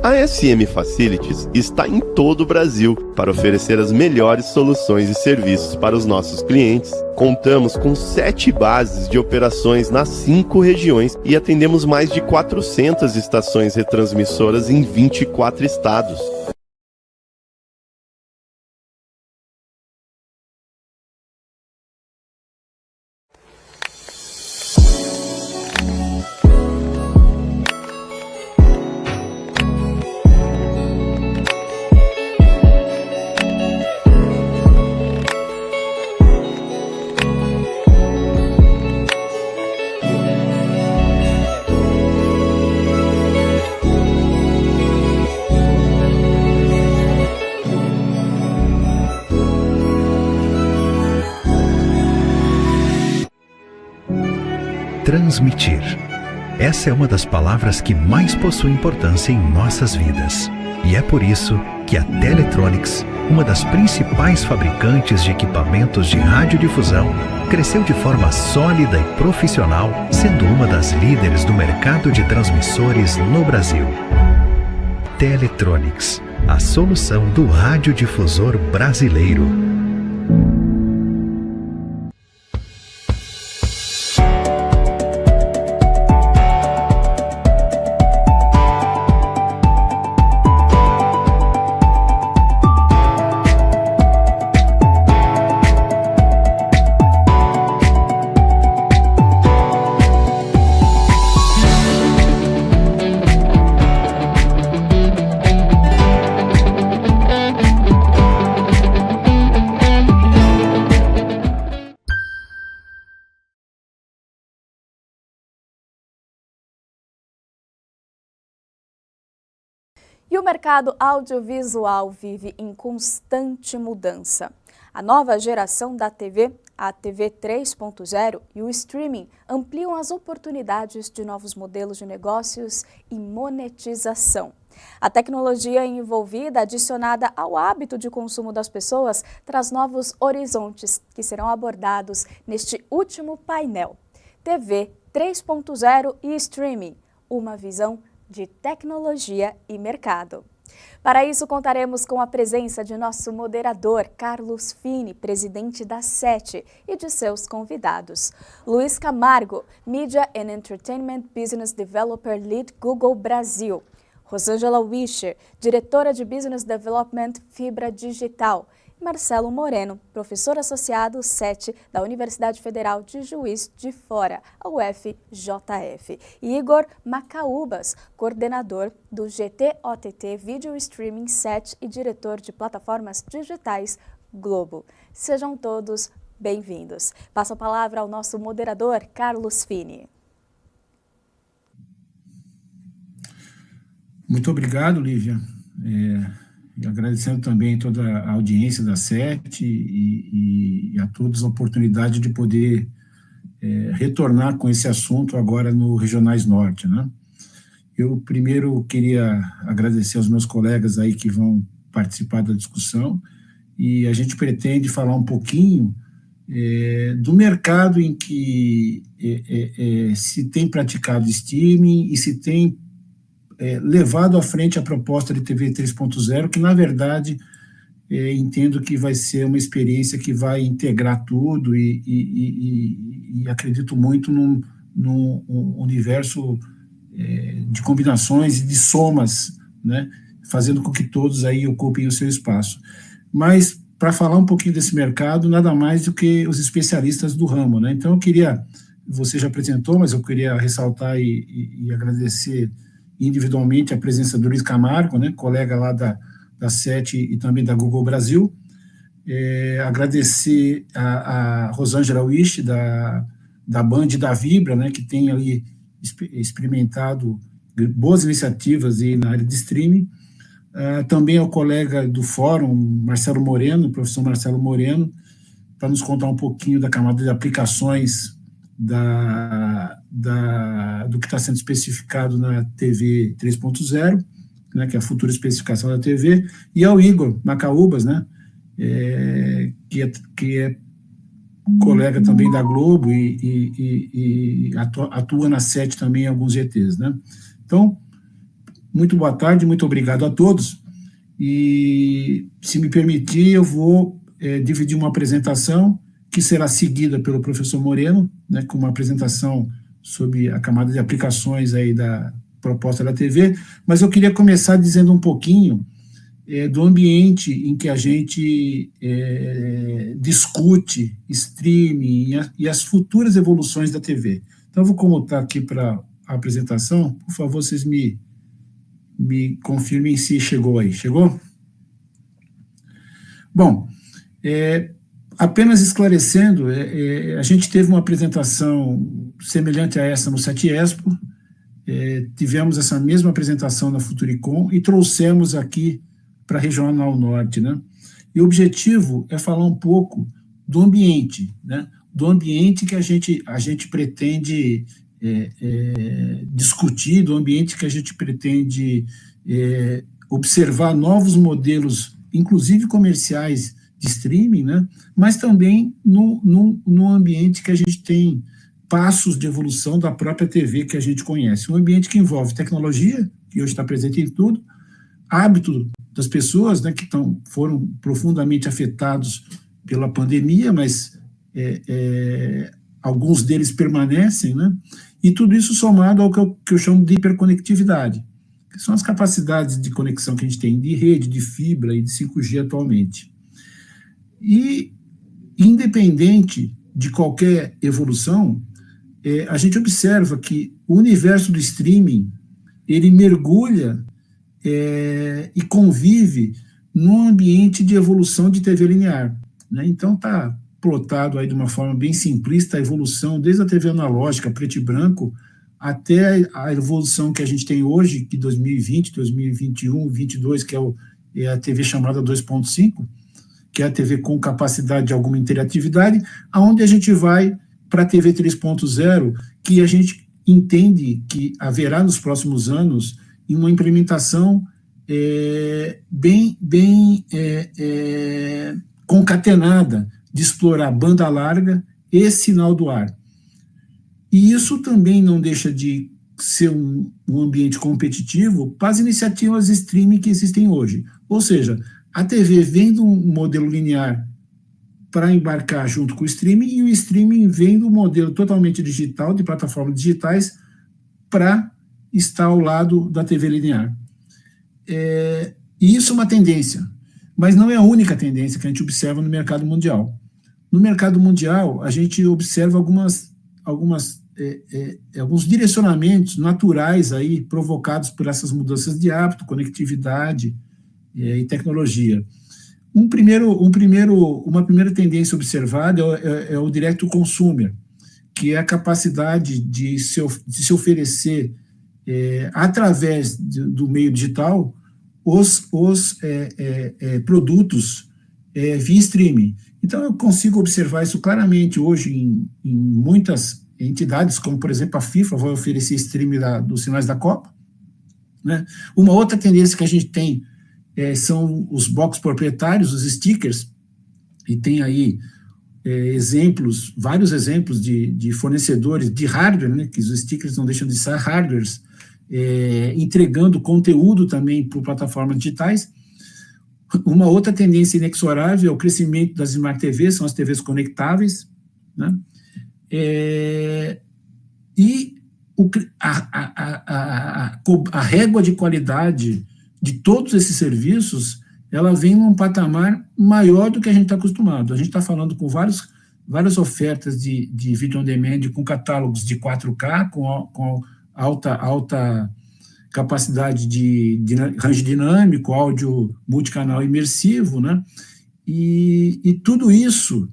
A SM Facilities está em todo o Brasil para oferecer as melhores soluções e serviços para os nossos clientes. Contamos com 7 bases de operações nas 5 regiões e atendemos mais de 400 estações retransmissoras em 24 estados. Transmitir. Essa é uma das palavras que mais possui importância em nossas vidas. E é por isso que a Teletronics, uma das principais fabricantes de equipamentos de radiodifusão, cresceu de forma sólida e profissional, sendo uma das líderes do mercado de transmissores no Brasil. Teletronics, a solução do radiodifusor brasileiro. E o mercado audiovisual vive em constante mudança. A nova geração da TV, a TV 3.0 e o streaming ampliam as oportunidades de novos modelos de negócios e monetização. A tecnologia envolvida, adicionada ao hábito de consumo das pessoas, traz novos horizontes que serão abordados neste último painel. TV 3.0 e streaming, uma visão de tecnologia e mercado. Para isso, contaremos com a presença de nosso moderador, Carlos Fini, presidente da SET, e de seus convidados. Luiz Camargo, Media and Entertainment Business Developer Lead Google Brasil. Rosângela Wischer, diretora de Business Development Fibra Digital. Marcelo Moreno, professor associado SET da Universidade Federal de Juiz de Fora, a UFJF. E Igor Macaúbas, coordenador do GTOTT Video Streaming SET e diretor de plataformas digitais Globo. Sejam todos bem-vindos. Passo a palavra ao nosso moderador, Carlos Fini. Muito obrigado, Lívia. E agradecendo também toda a audiência da SET e a todos a oportunidade de poder retornar com esse assunto agora no Regionais Norte, né? Eu primeiro queria agradecer aos meus colegas aí que vão participar da discussão e a gente pretende falar um pouquinho do mercado em que se tem praticado streaming e se tem levado à frente a proposta de TV 3.0, que, na verdade, entendo que vai ser uma experiência que vai integrar tudo e acredito muito num universo de combinações e de somas, né, fazendo com que todos aí ocupem o seu espaço. Mas, para falar um pouquinho desse mercado, nada mais do que os especialistas do ramo, né? Então, você já apresentou, mas eu queria ressaltar e agradecer individualmente a presença do Luiz Camargo, né, colega lá da SET e também da Google Brasil. Agradecer a Rosângela Wischer, da Band e da Vibra, né, que tem ali experimentado boas iniciativas aí na área de streaming. Também ao colega do fórum, Marcelo Moreno, o professor Marcelo Moreno, para nos contar um pouquinho da camada de aplicações do que está sendo especificado na TV 3.0, né, que é a futura especificação da TV, e ao Igor Macaúbas, né, que é colega também da Globo e atua na SET também em alguns GTs, né. Então, muito boa tarde, muito obrigado a todos. E, se me permitir, eu vou dividir uma apresentação que será seguida pelo professor Moreno, né, com uma apresentação sobre a camada de aplicações aí da proposta da TV, mas eu queria começar dizendo um pouquinho do ambiente em que a gente discute streaming e as futuras evoluções da TV. Então, eu vou comutar aqui para a apresentação. Por favor, vocês me confirmem se chegou aí. Chegou? Bom, apenas esclarecendo, a gente teve uma apresentação semelhante a essa no CETESPO, tivemos essa mesma apresentação na Futuricom e trouxemos aqui para a Regional Norte, né? E o objetivo é falar um pouco do ambiente, né? Do ambiente que a gente pretende discutir, do ambiente que a gente pretende observar novos modelos, inclusive comerciais de streaming, né? Mas também no ambiente que a gente tem passos de evolução da própria TV que a gente conhece. Um ambiente que envolve tecnologia, que hoje está presente em tudo, hábito das pessoas, né, que foram profundamente afetados pela pandemia, mas alguns deles permanecem, né? E tudo isso somado ao que eu chamo de hiperconectividade, que são as capacidades de conexão que a gente tem de rede, de fibra e de 5G atualmente. E, independente de qualquer evolução, a gente observa que o universo do streaming, ele mergulha e convive num ambiente de evolução de TV linear, né? Então, está plotado aí de uma forma bem simplista a evolução, desde a TV analógica, preto e branco, até a evolução que a gente tem hoje, que 2020, 2021, 2022, que é a TV chamada 2.5, que é a TV com capacidade de alguma interatividade, aonde a gente vai para a TV 3.0, que a gente entende que haverá nos próximos anos em uma implementação bem concatenada de explorar banda larga e sinal do ar. E isso também não deixa de ser um ambiente competitivo para as iniciativas de streaming que existem hoje. Ou seja, a TV vem de um modelo linear para embarcar junto com o streaming, e o streaming vem do modelo totalmente digital, de plataformas digitais, para estar ao lado da TV linear. E isso é uma tendência, mas não é a única tendência que a gente observa no mercado mundial. No mercado mundial, a gente observa alguns direcionamentos naturais aí, provocados por essas mudanças de hábito, conectividade e tecnologia. Uma primeira tendência observada é o direct to consumer, que é a capacidade de se oferecer através do meio digital os produtos via streaming. Então, eu consigo observar isso claramente hoje em muitas entidades, como, por exemplo, a FIFA vai oferecer streaming dos sinais da Copa, né? Uma outra tendência que a gente tem são os box proprietários, os stickers, e tem aí vários exemplos de fornecedores de hardware, né, que os stickers não deixam de ser hardwares, entregando conteúdo também para plataformas digitais. Uma outra tendência inexorável é o crescimento das Smart TVs, são as TVs conectáveis, né? E a régua de qualidade de todos esses serviços, ela vem num patamar maior do que a gente está acostumado. A gente está falando com várias ofertas de vídeo on demand, com catálogos de 4K, com alta capacidade de range dinâmico, áudio multicanal imersivo, né? E tudo isso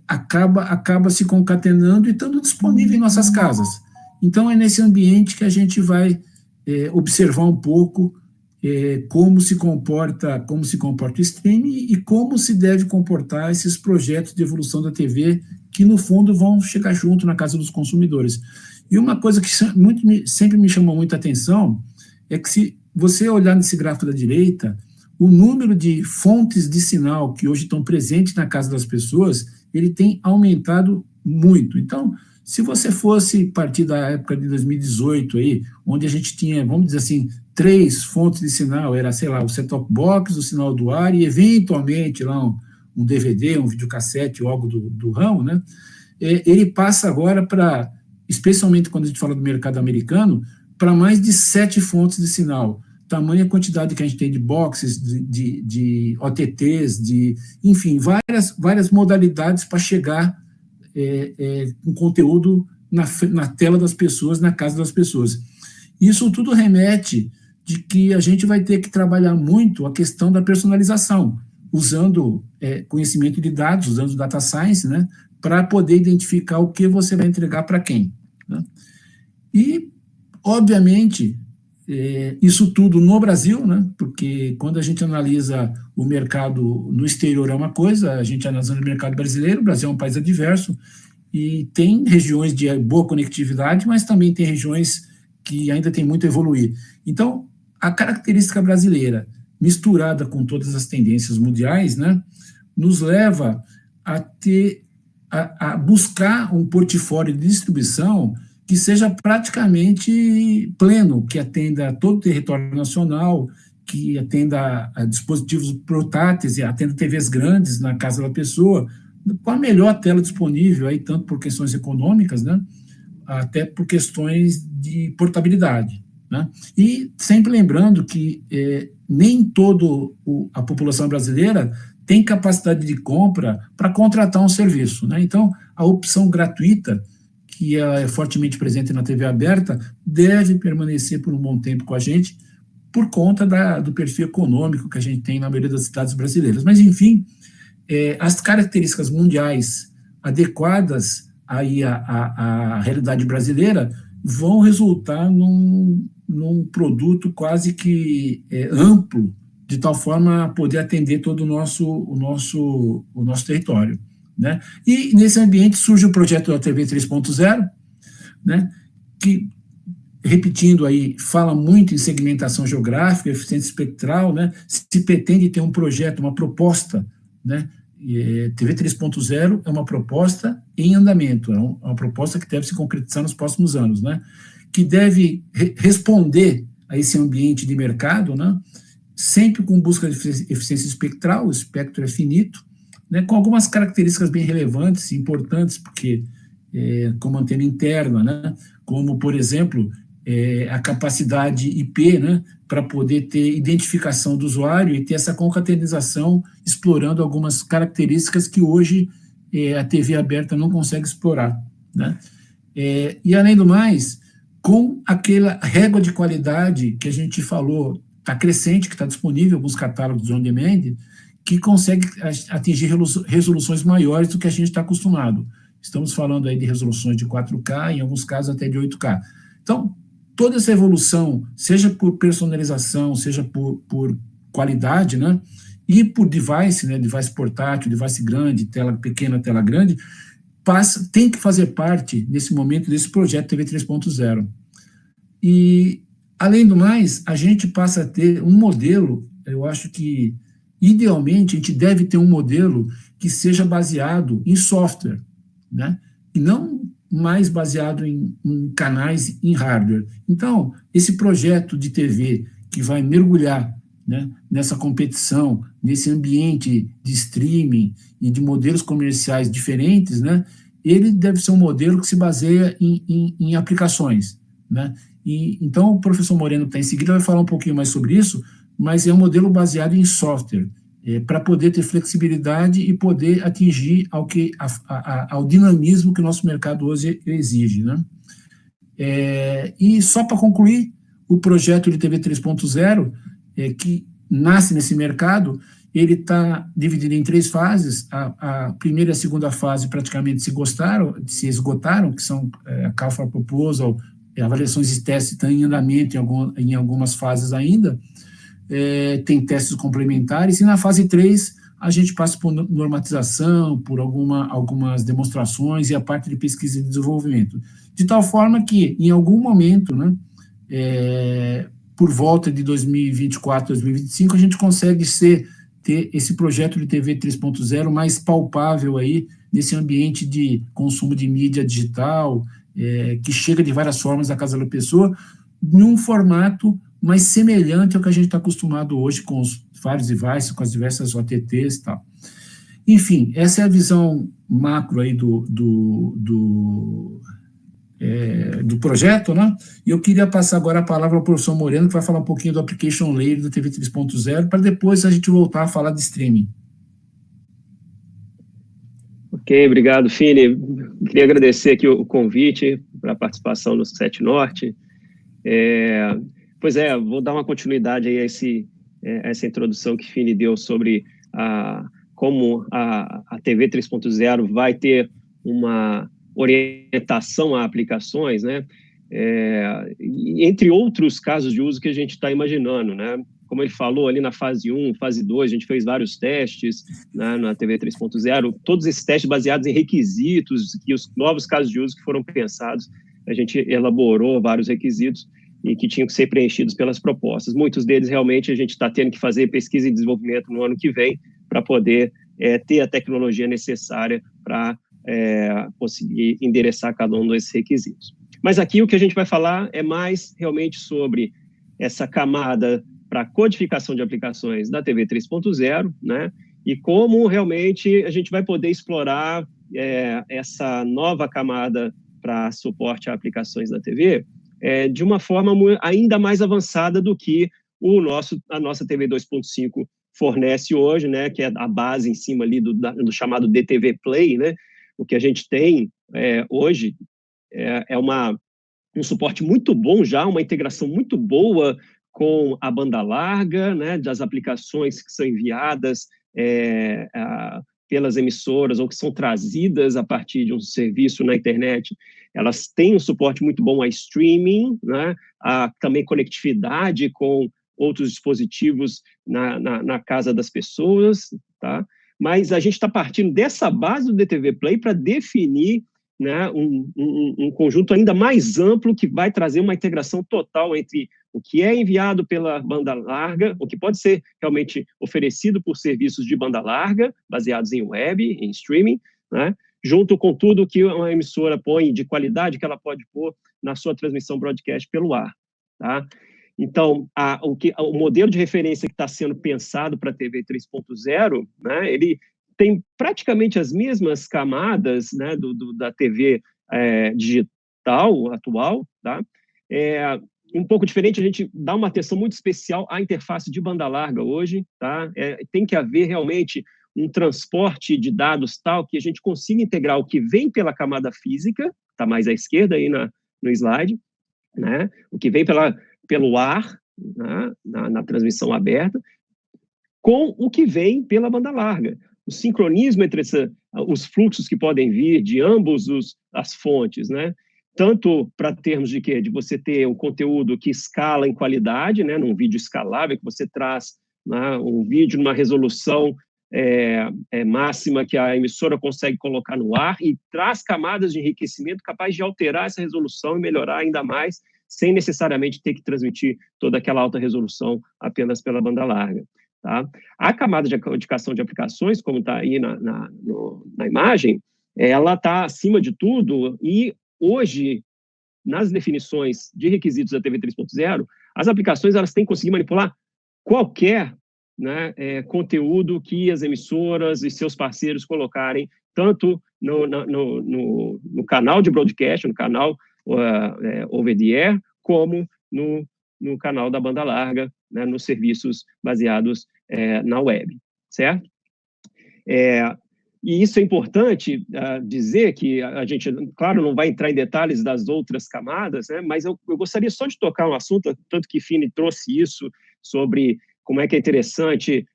acaba se concatenando e estando disponível em nossas casas. Então, é nesse ambiente que a gente vai observar um pouco como se comporta o streaming e como se deve comportar esses projetos de evolução da TV que, no fundo, vão chegar junto na casa dos consumidores. E uma coisa que sempre me chamou muita atenção é que, se você olhar nesse gráfico da direita, o número de fontes de sinal que hoje estão presentes na casa das pessoas, ele tem aumentado muito. Então, Se você fosse partir da época de 2018, aí, onde a gente tinha, vamos dizer assim, 3 fontes de sinal, era, sei lá, o set-top box, o sinal do ar e, eventualmente, lá um DVD, um videocassete ou algo do ramo, né? Ele passa agora para, especialmente quando a gente fala do mercado americano, para mais de 7 fontes de sinal. Tamanha quantidade que a gente tem de boxes, de OTTs, enfim, várias modalidades para chegar com conteúdo na tela das pessoas, na casa das pessoas. Isso tudo remete de que a gente vai ter que trabalhar muito a questão da personalização, usando conhecimento de dados, usando data science, né, para poder identificar o que você vai entregar para quem, né? E, obviamente, isso tudo no Brasil, né, porque quando a gente analisa o mercado no exterior é uma coisa, a gente analisando o mercado brasileiro, o Brasil é um país adverso, e tem regiões de boa conectividade, mas também tem regiões que ainda tem muito a evoluir. Então, a característica brasileira, misturada com todas as tendências mundiais, né, nos leva a buscar um portfólio de distribuição que seja praticamente pleno, que atenda todo o território nacional, que atenda a dispositivos portáteis e atenda TVs grandes na casa da pessoa, com a melhor tela disponível, aí, tanto por questões econômicas, né, até por questões de portabilidade, né? E sempre lembrando que nem toda a população brasileira tem capacidade de compra para contratar um serviço, né? Então, a opção gratuita, que é fortemente presente na TV aberta, deve permanecer por um bom tempo com a gente, por conta do perfil econômico que a gente tem na maioria das cidades brasileiras. Mas, enfim, as características mundiais adequadas aí à realidade brasileira vão resultar num produto quase que amplo, de tal forma a poder atender todo o nosso território, né? E nesse ambiente surge o projeto da TV 3.0, né, que, repetindo aí, fala muito em segmentação geográfica, eficiência espectral, né, se pretende ter um projeto, uma proposta, né, TV 3.0 é uma proposta em andamento, é uma proposta que deve se concretizar nos próximos anos, né, que deve responder a esse ambiente de mercado, né, sempre com busca de eficiência espectral, o espectro é finito, né, com algumas características bem relevantes e importantes, porque como antena interna, né, como, por exemplo, a capacidade IP, né, para poder ter identificação do usuário e ter essa concatenação explorando algumas características que hoje a TV aberta não consegue explorar, né? E, além do mais, com aquela régua de qualidade que a gente falou, está crescente, que está disponível em alguns catálogos on demand, que consegue atingir resoluções maiores do que a gente está acostumado. Estamos falando aí de resoluções de 4K, em alguns casos até de 8K. Então, toda essa evolução, seja por personalização, seja por qualidade, né, e por device, né, device portátil, device grande, tela pequena, tela grande, tem que fazer parte, nesse momento, desse projeto TV 3.0. E, além do mais, a gente passa a ter um modelo, eu acho que, idealmente, a gente deve ter um modelo que seja baseado em software, né, e não mais baseado em canais, em hardware. Então, esse projeto de TV que vai mergulhar, né, nessa competição, nesse ambiente de streaming e de modelos comerciais diferentes, né, ele deve ser um modelo que se baseia em aplicações, né? E, então, o professor Moreno está em seguida, vai falar um pouquinho mais sobre isso, mas é um modelo baseado em software, para poder ter flexibilidade e poder atingir ao dinamismo que o nosso mercado hoje exige, né? E só para concluir, o projeto de TV 3.0, que nasce nesse mercado, ele está dividido em 3 fases. A primeira e a segunda fase praticamente se esgotaram, que são a Call for Proposal, avaliações de testes estão em andamento em algumas fases ainda, tem testes complementares, e na fase 3 a gente passa por normatização, por algumas demonstrações e a parte de pesquisa e desenvolvimento, de tal forma que, em algum momento, né, por volta de 2024, 2025, a gente consegue ter esse projeto de TV 3.0 mais palpável aí nesse ambiente de consumo de mídia digital, que chega de várias formas da casa da pessoa, em um formato mais semelhante ao que a gente está acostumado hoje com os vários devices, com as diversas OTTs e tal. Enfim, essa é a visão macro aí do projeto, né? E eu queria passar agora a palavra ao professor Moreno, que vai falar um pouquinho do Application Layer da TV 3.0, para depois a gente voltar a falar de streaming. Ok, obrigado, Fini. Queria agradecer aqui o convite para a participação no SET Norte. Pois é, vou dar uma continuidade aí a essa introdução que Fini deu sobre como a TV 3.0 vai ter uma orientação a aplicações, né? Entre outros casos de uso que a gente está imaginando, né? Como ele falou ali na fase 1, fase 2, a gente fez vários testes, né, na TV 3.0, todos esses testes baseados em requisitos e os novos casos de uso que foram pensados, a gente elaborou vários requisitos e que tinham que ser preenchidos pelas propostas. Muitos deles realmente a gente está tendo que fazer pesquisa e desenvolvimento no ano que vem para poder ter a tecnologia necessária para conseguir endereçar cada um desses requisitos. Mas aqui o que a gente vai falar é mais realmente sobre essa camada para codificação de aplicações da TV 3.0, né? E como realmente a gente vai poder explorar essa nova camada para suporte a aplicações da TV de uma forma ainda mais avançada do que a nossa TV 2.5 fornece hoje, né? Que é a base em cima ali do chamado DTV Play, né? O que a gente tem hoje um suporte muito bom já, uma integração muito boa com a banda larga, né, das aplicações que são enviadas pelas emissoras ou que são trazidas a partir de um serviço na internet. Elas têm um suporte muito bom a streaming, né, também conectividade com outros dispositivos na casa das pessoas, tá? Mas a gente está partindo dessa base do DTV Play para definir, né, um conjunto ainda mais amplo que vai trazer uma integração total entre o que é enviado pela banda larga, o que pode ser realmente oferecido por serviços de banda larga, baseados em web, em streaming, né, junto com tudo que uma emissora põe de qualidade que ela pode pôr na sua transmissão broadcast pelo ar. Tá? Então, o modelo de referência que está sendo pensado para a TV 3.0, né, ele tem praticamente as mesmas camadas, né, da TV digital atual, tá? Um pouco diferente, a gente dá uma atenção muito especial à interface de banda larga hoje, tá? Tem que haver realmente um transporte de dados tal que a gente consiga integrar o que vem pela camada física, está mais à esquerda aí no slide, né? O que vem pelo ar, né, na transmissão aberta, com o que vem pela banda larga. O sincronismo entre os fluxos que podem vir de ambos as fontes, né? Tanto para termos de quê? De você ter um conteúdo que escala em qualidade, né? Num vídeo escalável, que você traz, né, um vídeo numa resolução máxima que a emissora consegue colocar no ar e traz camadas de enriquecimento capaz de alterar essa resolução e melhorar ainda mais, sem necessariamente ter que transmitir toda aquela alta resolução apenas pela banda larga. Tá? A camada de codificação de aplicações, como está aí na imagem, ela está acima de tudo e hoje, nas definições de requisitos da TV 3.0, as aplicações elas têm que conseguir manipular qualquer, né, conteúdo que as emissoras e seus parceiros colocarem, tanto no canal de broadcast, no canal over the air, como no canal da banda larga, né, nos serviços baseados na web, certo? E isso é importante dizer que a gente, claro, não vai entrar em detalhes das outras camadas, né, mas eu gostaria só de tocar um assunto, tanto que Fini trouxe isso, sobre como é que é interessante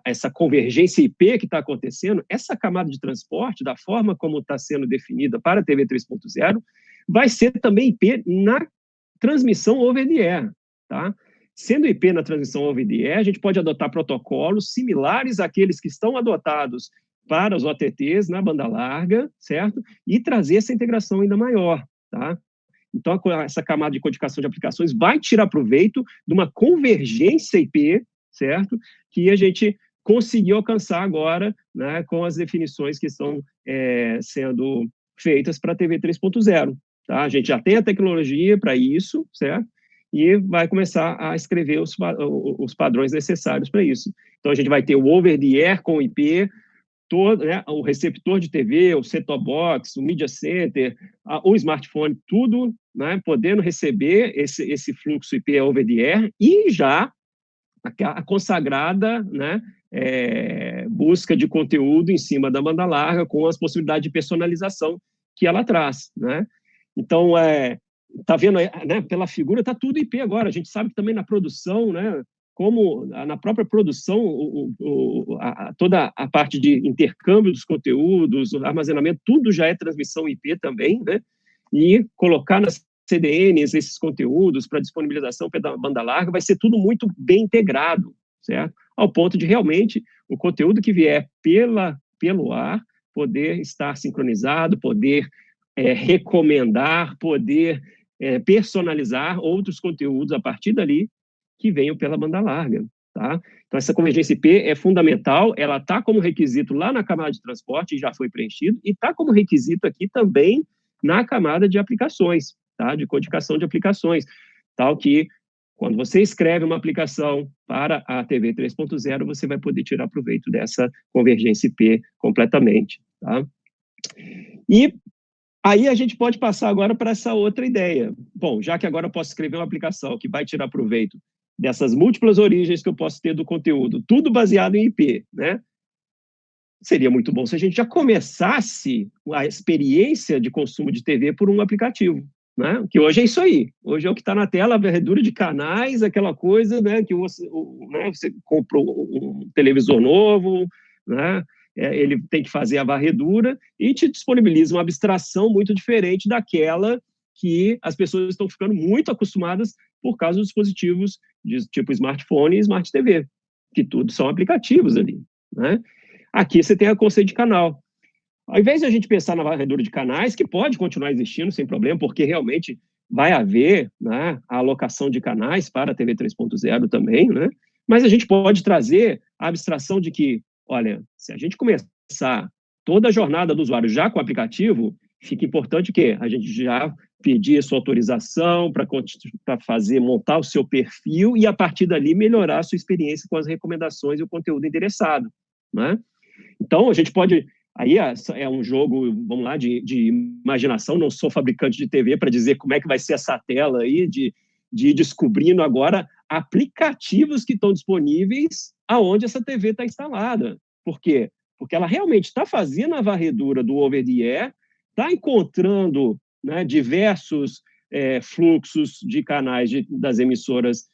essa convergência IP que está acontecendo. Essa camada de transporte, da forma como está sendo definida para a TV 3.0, vai ser também IP na transmissão over the air, tá? Sendo IP na transmissão over the air, a gente pode adotar protocolos similares àqueles que estão adotados para os OTTs na banda larga, certo? E trazer essa integração ainda maior, tá? Então, essa camada de codificação de aplicações vai tirar proveito de uma convergência IP, certo? Que a gente conseguir alcançar agora, né, com as definições que estão sendo feitas para a TV 3.0. Tá? A gente já tem a tecnologia para isso, certo? E vai começar a escrever os padrões necessários para isso. Então, a gente vai ter o over-the-air com IP, todo, né, o receptor de TV, o set-top box, o media center, o smartphone, tudo, né, podendo receber esse fluxo IP over-the-air e já a consagrada, né, busca de conteúdo em cima da banda larga com as possibilidades de personalização que ela traz, né? Então, tá vendo, né, pela figura, tá tudo IP agora. A gente sabe que também na produção, né, como na própria produção, toda a parte de intercâmbio dos conteúdos, armazenamento, tudo já é transmissão IP também, né? E colocar nas CDNs esses conteúdos para disponibilização pela banda larga vai ser tudo muito bem integrado, certo? Ao ponto de realmente o conteúdo que vier pelo ar poder estar sincronizado, poder recomendar, poder personalizar outros conteúdos a partir dali que venham pela banda larga, tá? Então, essa convergência IP é fundamental, ela está como requisito lá na camada de transporte, e já foi preenchido, e está como requisito aqui também na camada de aplicações, tá? De codificação de aplicações, tal que quando você escreve uma aplicação para a TV 3.0, você vai poder tirar proveito dessa convergência IP completamente, tá? E aí a gente pode passar agora para essa outra ideia. Bom, já que agora eu posso escrever uma aplicação que vai tirar proveito dessas múltiplas origens que eu posso ter do conteúdo, tudo baseado em IP, né? Seria muito bom se a gente já começasse a experiência de consumo de TV por um aplicativo, né? Que hoje é isso aí. Hoje é o que está na tela, a varredura de canais, aquela coisa, né? Que você comprou um televisor novo, né? Ele tem que fazer a varredura e te disponibiliza uma abstração muito diferente daquela que as pessoas estão ficando muito acostumadas por causa dos dispositivos de tipo smartphone e smart TV, que tudo são aplicativos ali, né? Aqui você tem o conceito de canal. Ao invés de a gente pensar na varredura de canais, que pode continuar existindo sem problema, porque realmente vai haver, né, a alocação de canais para a TV 3.0 também, né? Mas a gente pode trazer a abstração de que, olha, se a gente começar toda a jornada do usuário já com o aplicativo, fica importante que a gente já pedir a sua autorização para montar o seu perfil e, a partir dali, melhorar a sua experiência com as recomendações e o conteúdo endereçado, né? Então, a gente pode... Aí é um jogo, vamos lá, de imaginação. Não sou fabricante de TV para dizer como é que vai ser essa tela aí, de ir descobrindo agora aplicativos que estão disponíveis aonde essa TV está instalada. Por quê? Porque ela realmente está fazendo a varredura do over-the-air, está encontrando, né, diversos fluxos de canais das emissoras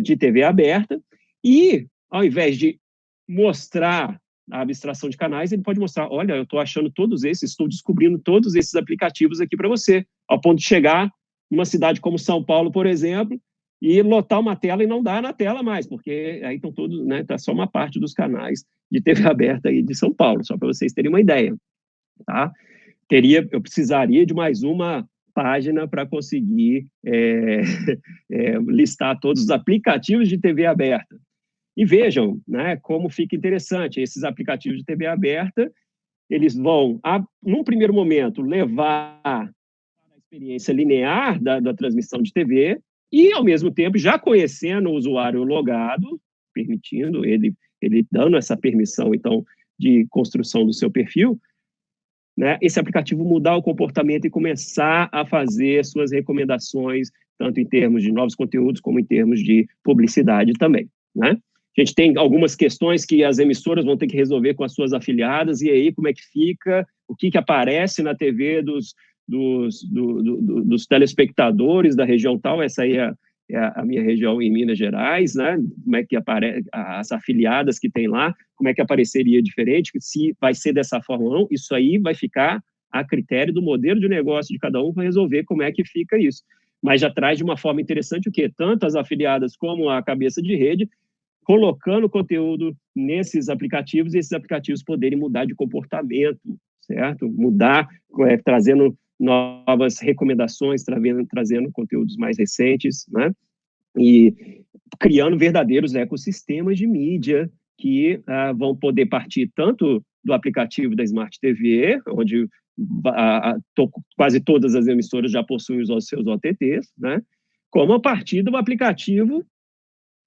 de TV aberta e, ao invés de mostrar a abstração de canais, ele pode mostrar, olha, eu estou achando todos esses, estou descobrindo todos esses aplicativos aqui para você, ao ponto de chegar numa cidade como São Paulo, por exemplo, e lotar uma tela e não dar na tela mais, porque aí estão todos, né, tá só uma parte dos canais de TV aberta aí de São Paulo, só para vocês terem uma ideia, tá? Eu precisaria de mais uma página para conseguir listar todos os aplicativos de TV aberta. E vejam, né, como fica interessante. Esses aplicativos de TV aberta, eles vão, num primeiro momento, levar a experiência linear da transmissão de TV e, ao mesmo tempo, já conhecendo o usuário logado, permitindo, ele dando essa permissão, então, de construção do seu perfil, né, esse aplicativo mudar o comportamento e começar a fazer suas recomendações, tanto em termos de novos conteúdos, como em termos de publicidade também, né? A gente tem algumas questões que as emissoras vão ter que resolver com as suas afiliadas, e aí como é que fica, o que aparece na TV dos telespectadores da região tal, essa aí é a minha região em Minas Gerais, né? Como é que aparece, as afiliadas que tem lá, como é que apareceria diferente, se vai ser dessa forma ou não, isso aí vai ficar a critério do modelo de negócio de cada um para resolver como é que fica isso. Mas já traz de uma forma interessante o quê? Tanto as afiliadas como a cabeça de rede, colocando conteúdo nesses aplicativos e esses aplicativos poderem mudar de comportamento, certo? Mudar, trazendo novas recomendações, trazendo conteúdos mais recentes, né? E criando verdadeiros ecossistemas de mídia que vão poder partir tanto do aplicativo da Smart TV, onde quase todas as emissoras já possuem os seus OTTs, né? Como a partir do aplicativo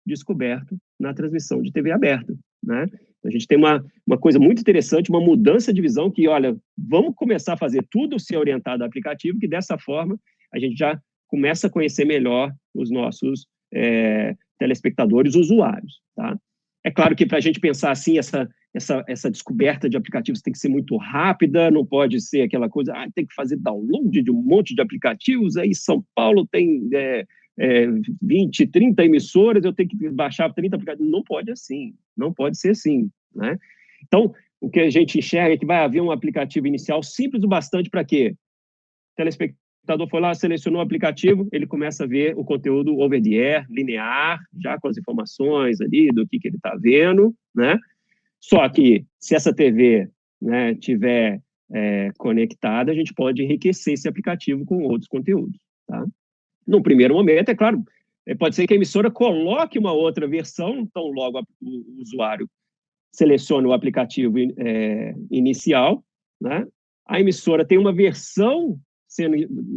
descoberto na transmissão de TV aberta, né? A gente tem uma coisa muito interessante, uma mudança de visão que, olha, vamos começar a fazer tudo ser orientado ao aplicativo, que dessa forma a gente já começa a conhecer melhor os nossos telespectadores, usuários, tá? É claro que para a gente pensar assim, essa descoberta de aplicativos tem que ser muito rápida, não pode ser aquela coisa, tem que fazer download de um monte de aplicativos, aí São Paulo tem 20, 30 emissoras, eu tenho que baixar 30 aplicativos. Não pode assim, não pode ser assim, né? Então, o que a gente enxerga é que vai haver um aplicativo inicial simples o bastante para quê? O telespectador foi lá, selecionou o aplicativo, ele começa a ver o conteúdo over the air, linear, já com as informações ali do que ele está vendo, né? Só que, se essa TV, né, tiver conectada, a gente pode enriquecer esse aplicativo com outros conteúdos, tá? No primeiro momento, é claro, pode ser que a emissora coloque uma outra versão, então logo o usuário seleciona o aplicativo inicial, né? A emissora tem uma versão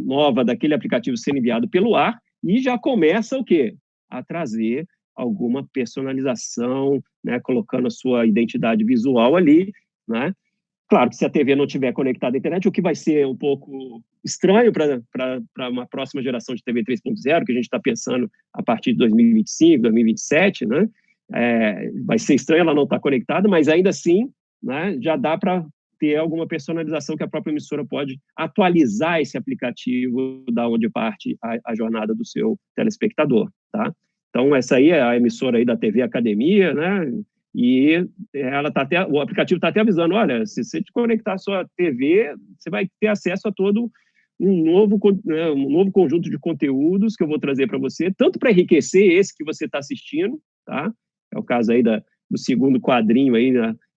nova daquele aplicativo sendo enviado pelo ar e já começa o quê? A trazer alguma personalização, né? Colocando a sua identidade visual ali, né? Claro que se a TV não estiver conectada à internet, o que vai ser um pouco estranho para uma próxima geração de TV 3.0, que a gente está pensando a partir de 2025, 2027, né? Vai ser estranho ela não estar conectada, mas ainda assim, né, já dá para ter alguma personalização que a própria emissora pode atualizar esse aplicativo da onde parte a jornada do seu telespectador, tá? Então, essa aí é a emissora aí da TV Academia, né? E ela o aplicativo está até avisando, olha, se você te conectar à sua TV, você vai ter acesso a todo um novo conjunto de conteúdos que eu vou trazer para você, tanto para enriquecer esse que você está assistindo, tá? É o caso aí do segundo quadrinho aí,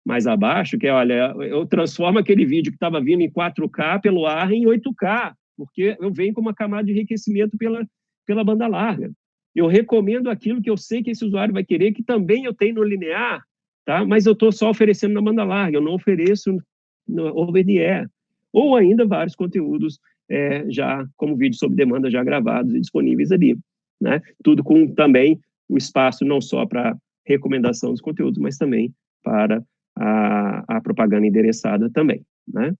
mais abaixo, que é, olha, eu transformo aquele vídeo que estava vindo em 4K pelo ar em 8K, porque eu venho com uma camada de enriquecimento pela banda larga. Eu recomendo aquilo que eu sei que esse usuário vai querer, que também eu tenho no linear, tá? Mas eu estou só oferecendo na banda larga, eu não ofereço no over the air. Ou ainda vários conteúdos já como vídeo sob demanda já gravados e disponíveis ali, né? Tudo com também o espaço não só para recomendação dos conteúdos, mas também para a propaganda endereçada também, né?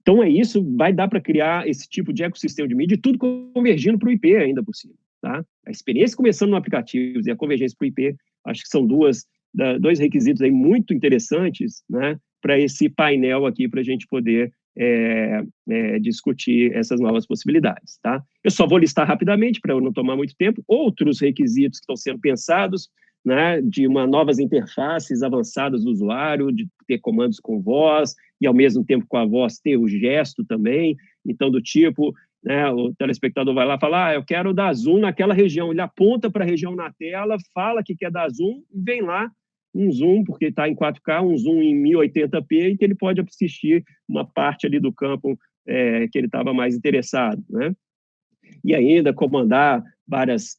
Então é isso, vai dar para criar esse tipo de ecossistema de mídia, tudo convergindo para o IP ainda por cima, tá? A experiência começando no aplicativo e a convergência para o IP, acho que são dois requisitos aí muito interessantes, né, para esse painel aqui, para a gente poder discutir essas novas possibilidades, tá? Eu só vou listar rapidamente, para eu não tomar muito tempo, outros requisitos que estão sendo pensados, né, de novas interfaces avançadas do usuário, de ter comandos com voz, e ao mesmo tempo com a voz ter o gesto também, então do tipo, né, o telespectador vai lá e fala, eu quero dar zoom naquela região, ele aponta para a região na tela, fala que quer dar zoom, e vem lá um zoom, porque está em 4K, um zoom em 1080p, e que ele pode assistir uma parte ali do campo que ele estava mais interessado, né? E ainda comandar várias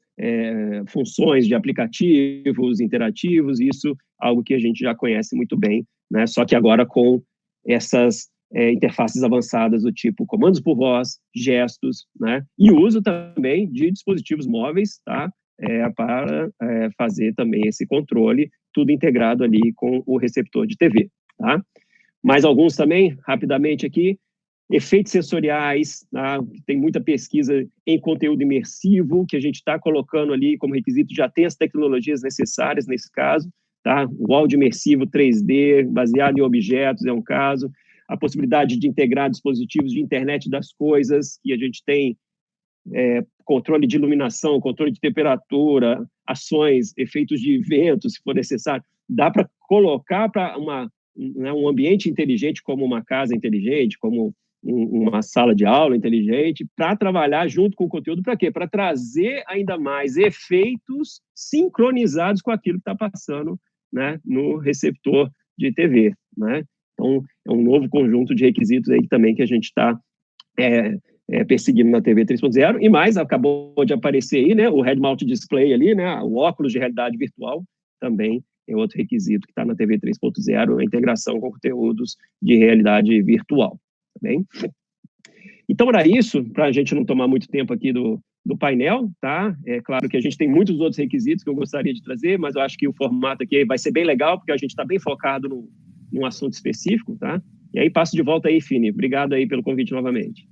funções de aplicativos interativos, isso algo que a gente já conhece muito bem, né? Só que agora com essas interfaces avançadas do tipo comandos por voz, gestos, né? E uso também de dispositivos móveis, tá? Para fazer também esse controle, tudo integrado ali com o receptor de TV, tá? Mais alguns também, rapidamente aqui, efeitos sensoriais, tá? Tem muita pesquisa em conteúdo imersivo, que a gente está colocando ali como requisito, já tem as tecnologias necessárias nesse caso, tá? O áudio imersivo 3D, baseado em objetos, é um caso, a possibilidade de integrar dispositivos de internet das coisas, que a gente tem controle de iluminação, controle de temperatura, ações, efeitos de vento, se for necessário, dá para colocar para um ambiente inteligente, como uma casa inteligente, como uma sala de aula inteligente, para trabalhar junto com o conteúdo, para quê? Para trazer ainda mais efeitos sincronizados com aquilo que está passando, né, no receptor de TV, né? Então, é um novo conjunto de requisitos aí também que a gente está perseguindo na TV 3.0, e mais, acabou de aparecer aí, né, o Head Mount Display ali, né, o óculos de realidade virtual, também é outro requisito que está na TV 3.0, a integração com conteúdos de realidade virtual, tá bem? Então, era isso, para a gente não tomar muito tempo aqui do painel, tá? É claro que a gente tem muitos outros requisitos que eu gostaria de trazer, mas eu acho que o formato aqui vai ser bem legal, porque a gente está bem focado num assunto específico, tá? E aí, passo de volta aí, Fini. Obrigado aí pelo convite novamente.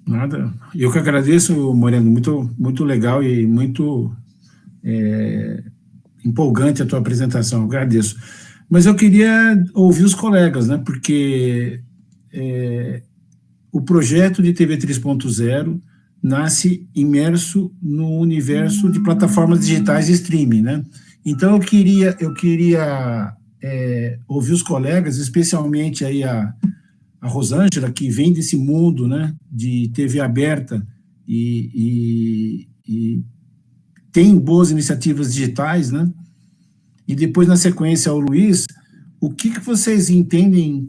Nada. Eu que agradeço, Moreno. Muito, muito legal e muito empolgante a tua apresentação. Eu agradeço. Mas eu queria ouvir os colegas, né? Porque o projeto de TV 3.0 nasce imerso no universo de plataformas digitais de streaming, né? Então, eu queria ouvir os colegas, especialmente aí a Rosângela, que vem desse mundo, né, de TV aberta e tem boas iniciativas digitais, né? E depois, na sequência, o Luiz, o que vocês entendem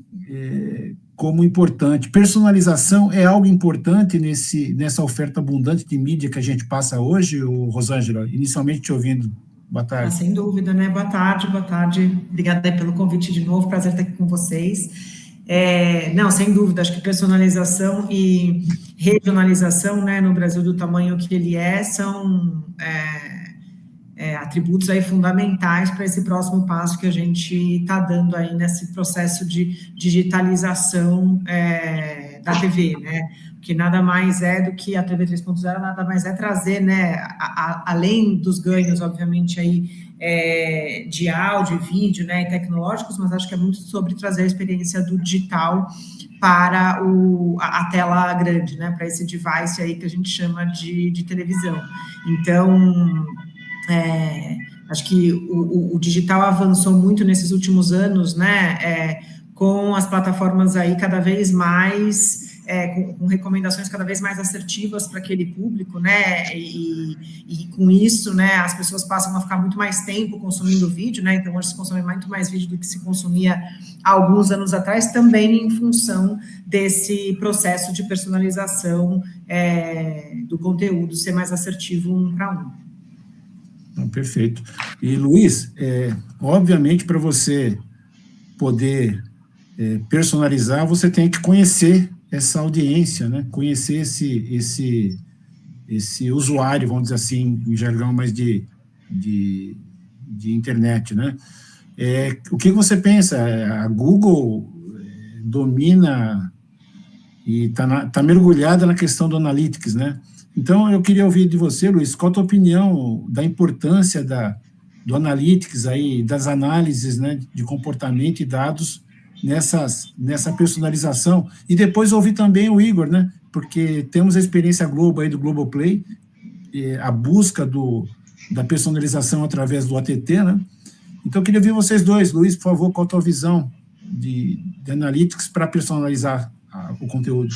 como importante? Personalização é algo importante nessa oferta abundante de mídia que a gente passa hoje, Rosângela? Inicialmente te ouvindo. Boa tarde. Sem dúvida, né? Boa tarde. Obrigada pelo convite de novo, prazer estar aqui com vocês. Não, sem dúvida, acho que personalização e regionalização, né, no Brasil do tamanho que ele são atributos aí fundamentais para esse próximo passo que a gente está dando aí nesse processo de digitalização da TV, né? Que nada mais é do que a TV 3.0, nada mais é trazer, né, além dos ganhos, obviamente, aí, de áudio, vídeo, né, e tecnológicos, mas acho que é muito sobre trazer a experiência do digital para a tela grande, né, para esse device aí que a gente chama de televisão. Então, acho que o digital avançou muito nesses últimos anos, né, com as plataformas aí cada vez mais... com recomendações cada vez mais assertivas para aquele público, né, e com isso, né, as pessoas passam a ficar muito mais tempo consumindo vídeo, né, então hoje se consome muito mais vídeo do que se consumia há alguns anos atrás, também em função desse processo de personalização do conteúdo ser mais assertivo um para um. Perfeito. E, Luiz, obviamente, para você poder personalizar, você tem que conhecer essa audiência, né? Conhecer esse usuário, vamos dizer assim, em jargão mais de internet, né? O que você pensa? A Google domina e tá mergulhada na questão do Analytics, né? Então, eu queria ouvir de você, Luiz, qual a tua opinião da importância do Analytics aí, das análises, né, de comportamento e dados nessa personalização, e depois ouvir também o Igor, né, porque temos a experiência Globo aí do Globoplay, a busca da personalização através do ATT, né, então eu queria ouvir vocês dois. Luiz, por favor, qual a tua visão de Analytics para personalizar o conteúdo?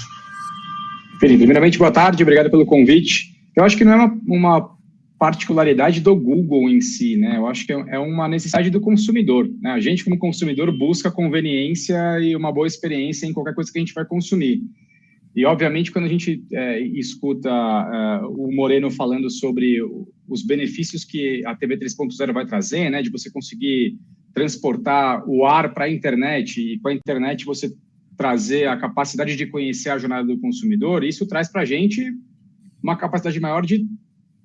Felipe, primeiramente, boa tarde, obrigado pelo convite. Eu acho que não é uma particularidade do Google em si, né? Eu acho que é uma necessidade do consumidor, né? A gente, como consumidor, busca conveniência e uma boa experiência em qualquer coisa que a gente vai consumir. E, obviamente, quando a gente escuta o Moreno falando sobre os benefícios que a TV 3.0 vai trazer, né? De você conseguir transportar o ar para a internet, e com a internet você trazer a capacidade de conhecer a jornada do consumidor, isso traz para a gente uma capacidade maior de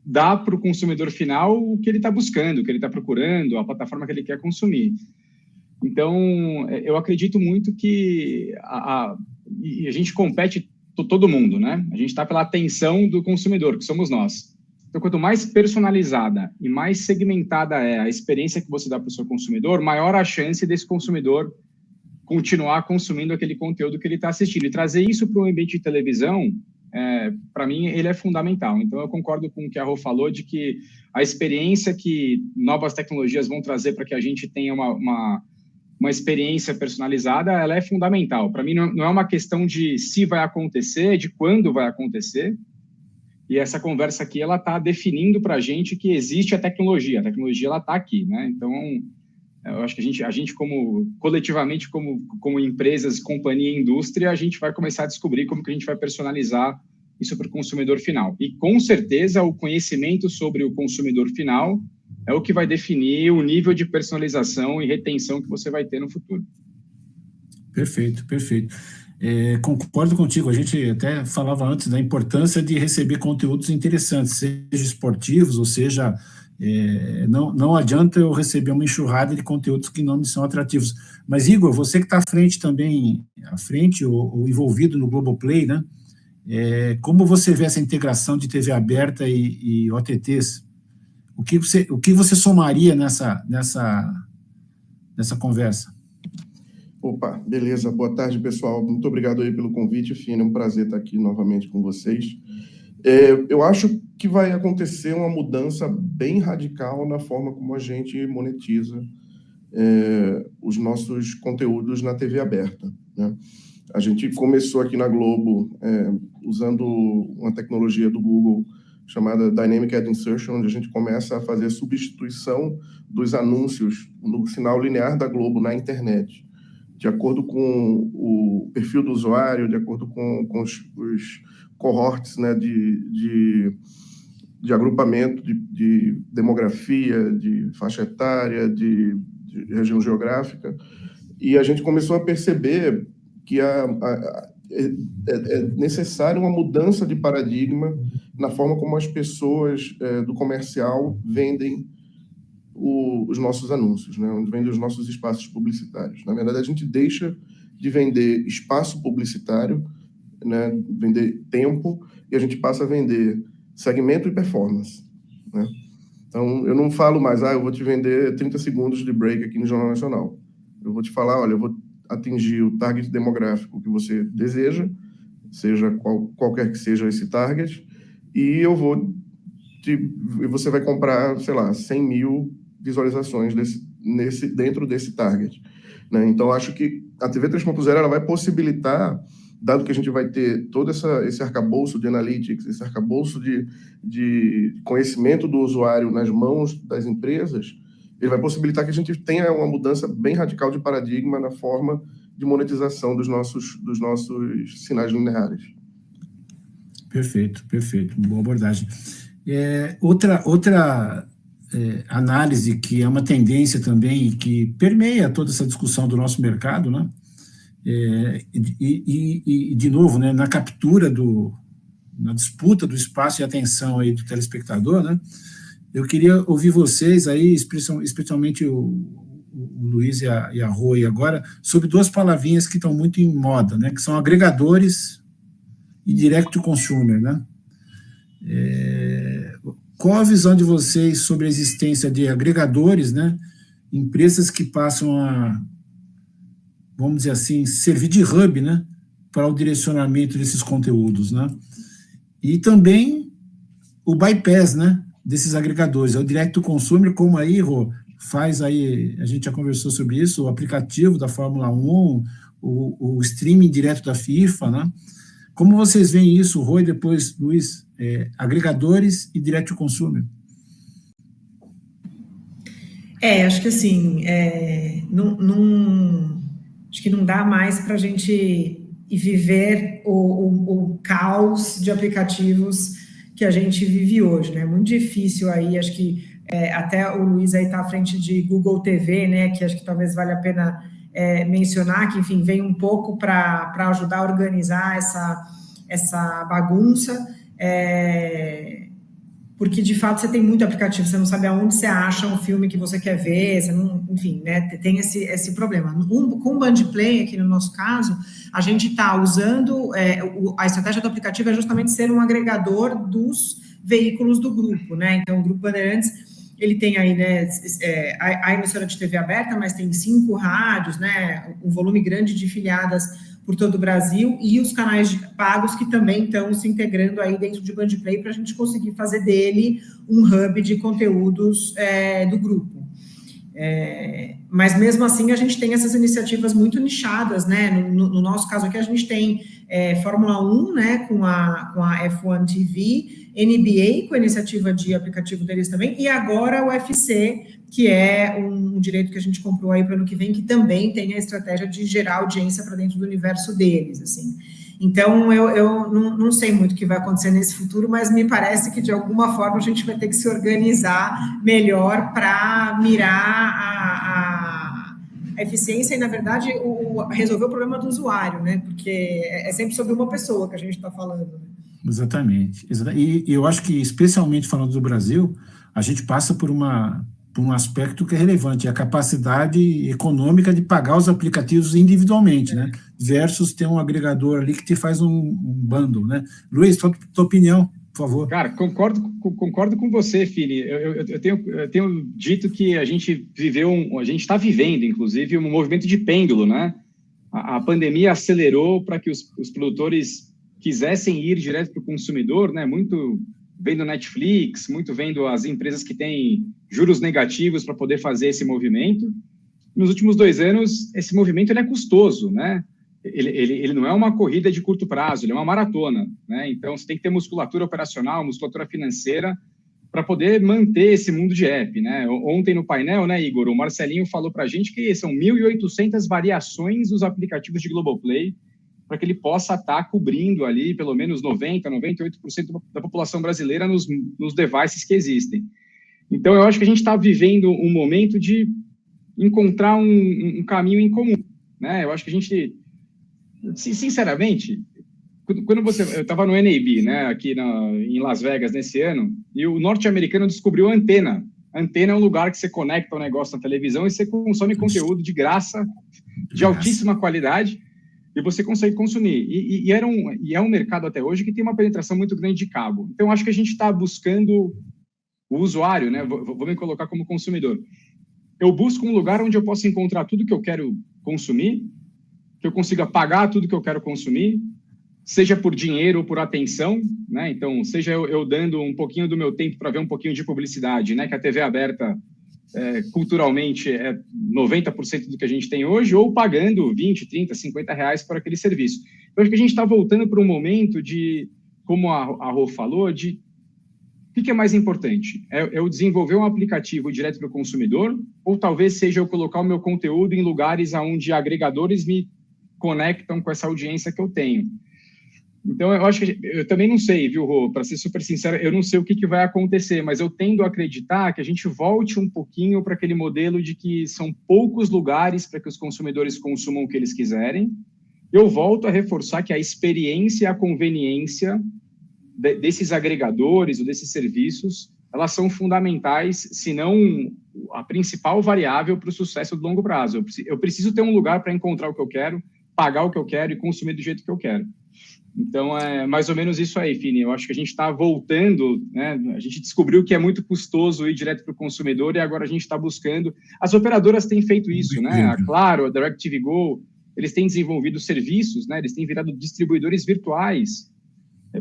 dar para o consumidor final o que ele está buscando, o que ele está procurando, a plataforma que ele quer consumir. Então, eu acredito muito que a gente compete todo mundo, né? A gente está pela atenção do consumidor, que somos nós. Então, quanto mais personalizada e mais segmentada é a experiência que você dá para o seu consumidor, maior a chance desse consumidor continuar consumindo aquele conteúdo que ele está assistindo. E trazer isso para o ambiente de televisão, para mim, ele é fundamental. Então, eu concordo com o que a Rô falou, de que a experiência que novas tecnologias vão trazer para que a gente tenha uma experiência personalizada, ela é fundamental. Para mim, não é uma questão de se vai acontecer, de quando vai acontecer. E essa conversa aqui, ela está definindo para a gente que existe a tecnologia ela está aqui, né? Então, eu acho que a gente como coletivamente, como empresas, companhia e indústria, a gente vai começar a descobrir como que a gente vai personalizar isso para o consumidor final. E, com certeza, o conhecimento sobre o consumidor final é o que vai definir o nível de personalização e retenção que você vai ter no futuro. Perfeito, perfeito. Concordo contigo, a gente até falava antes da importância de receber conteúdos interessantes, seja esportivos, ou seja, não adianta eu receber uma enxurrada de conteúdos que não me são atrativos. Mas, Igor, você que está à frente ou envolvido no Globoplay, né? Como você vê essa integração de TV aberta e OTTs? O que você somaria nessa conversa? Opa, beleza. Boa tarde, pessoal. Muito obrigado aí pelo convite, Fina. É um prazer estar aqui novamente com vocês. Eu acho que vai acontecer uma mudança bem radical na forma como a gente monetiza os nossos conteúdos na TV aberta, né? A gente começou aqui na Globo usando uma tecnologia do Google chamada Dynamic Ad Insertion, onde a gente começa a fazer substituição dos anúncios no sinal linear da Globo na internet, de acordo com o perfil do usuário, de acordo com os cohorts, né, de agrupamento, de demografia, de faixa etária, de região geográfica. E a gente começou a perceber que é necessária uma mudança de paradigma na forma como as pessoas do comercial vendem os nossos anúncios, né? Onde vendem os nossos espaços publicitários. Na verdade, a gente deixa de vender espaço publicitário, né? Vender tempo, e a gente passa a vender segmento e performance, né? Então, eu não falo mais, eu vou te vender 30 segundos de break aqui no Jornal Nacional. Eu vou te falar, olha, eu vou atingir o target demográfico que você deseja, seja qualquer que seja esse target, e você vai comprar, sei lá, 100 mil visualizações dentro desse target, né? Então, acho que a TV 3.0 ela vai possibilitar, dado que a gente vai ter todo esse arcabouço de analytics, esse arcabouço de conhecimento do usuário nas mãos das empresas, ele vai possibilitar que a gente tenha uma mudança bem radical de paradigma na forma de monetização dos nossos sinais lineares. Perfeito. Boa abordagem. Outra análise que é uma tendência também e que permeia toda essa discussão do nosso mercado, né? De novo, né, na captura na disputa do espaço e atenção aí do telespectador, né? Eu queria ouvir vocês aí, especialmente o Luiz e a Rô agora, sobre duas palavrinhas que estão muito em moda, né? Que são agregadores e direct to consumer, né? Qual a visão de vocês sobre a existência de agregadores, né? Empresas que passam a, vamos dizer assim, servir de hub, né? Para o direcionamento desses conteúdos, né? E também o bypass, né? Desses agregadores, é o direct to consumer, como aí, Rô, faz aí, a gente já conversou sobre isso, o aplicativo da Fórmula 1, o streaming direto da FIFA, né? Como vocês veem isso, Rô, e depois, Luiz, agregadores e direct to consumer? Acho que assim, acho que não dá mais para a gente viver o caos de aplicativos que a gente vive hoje, né? Muito difícil aí, acho que até o Luiz aí está à frente de Google TV, né? Que acho que talvez valha a pena mencionar, que, enfim, vem um pouco para ajudar a organizar essa bagunça, porque, de fato, você tem muito aplicativo, você não sabe aonde você acha um filme que você quer ver, você não, enfim, né, tem esse problema. Com o Bandplay, aqui no nosso caso, a gente está usando, a estratégia do aplicativo é justamente ser um agregador dos veículos do grupo, né? Então, o Grupo Bandeirantes, ele tem aí, né, a emissora de TV aberta, mas tem 5 rádios, né, um volume grande de filiadas por todo o Brasil, e os canais pagos que também estão se integrando aí dentro de Bandplay para a gente conseguir fazer dele um hub de conteúdos do grupo. Mas mesmo assim a gente tem essas iniciativas muito nichadas, né? No nosso caso aqui a gente tem Fórmula 1, né, com a F1 TV, NBA com a iniciativa de aplicativo deles também, e agora o UFC, que é um direito que a gente comprou aí para o ano que vem, que também tem a estratégia de gerar audiência para dentro do universo deles, assim. Então, eu não sei muito o que vai acontecer nesse futuro, mas me parece que, de alguma forma, a gente vai ter que se organizar melhor para mirar a eficiência e, na verdade, resolver o problema do usuário, né? Porque é sempre sobre uma pessoa que a gente está falando. Né? Exatamente. E eu acho que, especialmente falando do Brasil, a gente passa por um aspecto que é relevante, a capacidade econômica de pagar os aplicativos individualmente, né? Versus ter um agregador ali que te faz um bundle, né? Luiz, tua opinião, por favor. Cara, concordo com você, Fini. Eu tenho dito que a gente está vivendo, inclusive, um movimento de pêndulo, né? A pandemia acelerou para que os produtores quisessem ir direto para o consumidor, né? Muito vendo Netflix, muito vendo as empresas que têm juros negativos para poder fazer esse movimento. Nos últimos 2 anos, esse movimento ele é custoso, né? Ele não é uma corrida de curto prazo, ele é uma maratona, né? Então, você tem que ter musculatura operacional, musculatura financeira para poder manter esse mundo de app, né? Ontem no painel, né, Igor, o Marcelinho falou para a gente que são 1.800 variações dos aplicativos de Globoplay para que ele possa estar cobrindo ali pelo menos 90%, 98% da população brasileira nos devices que existem. Então, eu acho que a gente está vivendo um momento de encontrar um caminho em comum, né? Eu acho que a gente, sinceramente, eu estava no NAB, né, aqui em Las Vegas nesse ano, e o norte-americano descobriu a Antena. A Antena é um lugar que você conecta o negócio na televisão e você consome conteúdo de graça, de altíssima qualidade, e você consegue consumir. E é um mercado até hoje que tem uma penetração muito grande de cabo. Então, acho que a gente está buscando o usuário, né? Vou me colocar como consumidor. Eu busco um lugar onde eu possa encontrar tudo que eu quero consumir, que eu consiga pagar tudo que eu quero consumir, seja por dinheiro ou por atenção, né? Então, seja eu dando um pouquinho do meu tempo para ver um pouquinho de publicidade, né? Que a TV aberta, culturalmente, é 90% do que a gente tem hoje, ou pagando 20, 30, 50 reais por aquele serviço. Eu acho que a gente está voltando para um momento de, como a Rô falou, de o que é mais importante? É eu desenvolver um aplicativo direto para o consumidor, ou talvez seja eu colocar o meu conteúdo em lugares onde agregadores me conectam com essa audiência que eu tenho. Então, eu acho que eu também não sei, viu, Rô? Para ser super sincero, eu não sei o que vai acontecer, mas eu tendo a acreditar que a gente volte um pouquinho para aquele modelo de que são poucos lugares para que os consumidores consumam o que eles quiserem. Eu volto a reforçar que a experiência e a conveniência desses agregadores ou desses serviços, elas são fundamentais, se não a principal variável para o sucesso do longo prazo. Eu preciso ter um lugar para encontrar o que eu quero, pagar o que eu quero e consumir do jeito que eu quero. Então, é mais ou menos isso aí, Fini. Eu acho que a gente está voltando, né? A gente descobriu que é muito custoso ir direto para o consumidor e agora a gente está buscando. As operadoras têm feito isso, né? A Claro, a DirecTV Go, eles têm desenvolvido serviços, né? Eles têm virado distribuidores virtuais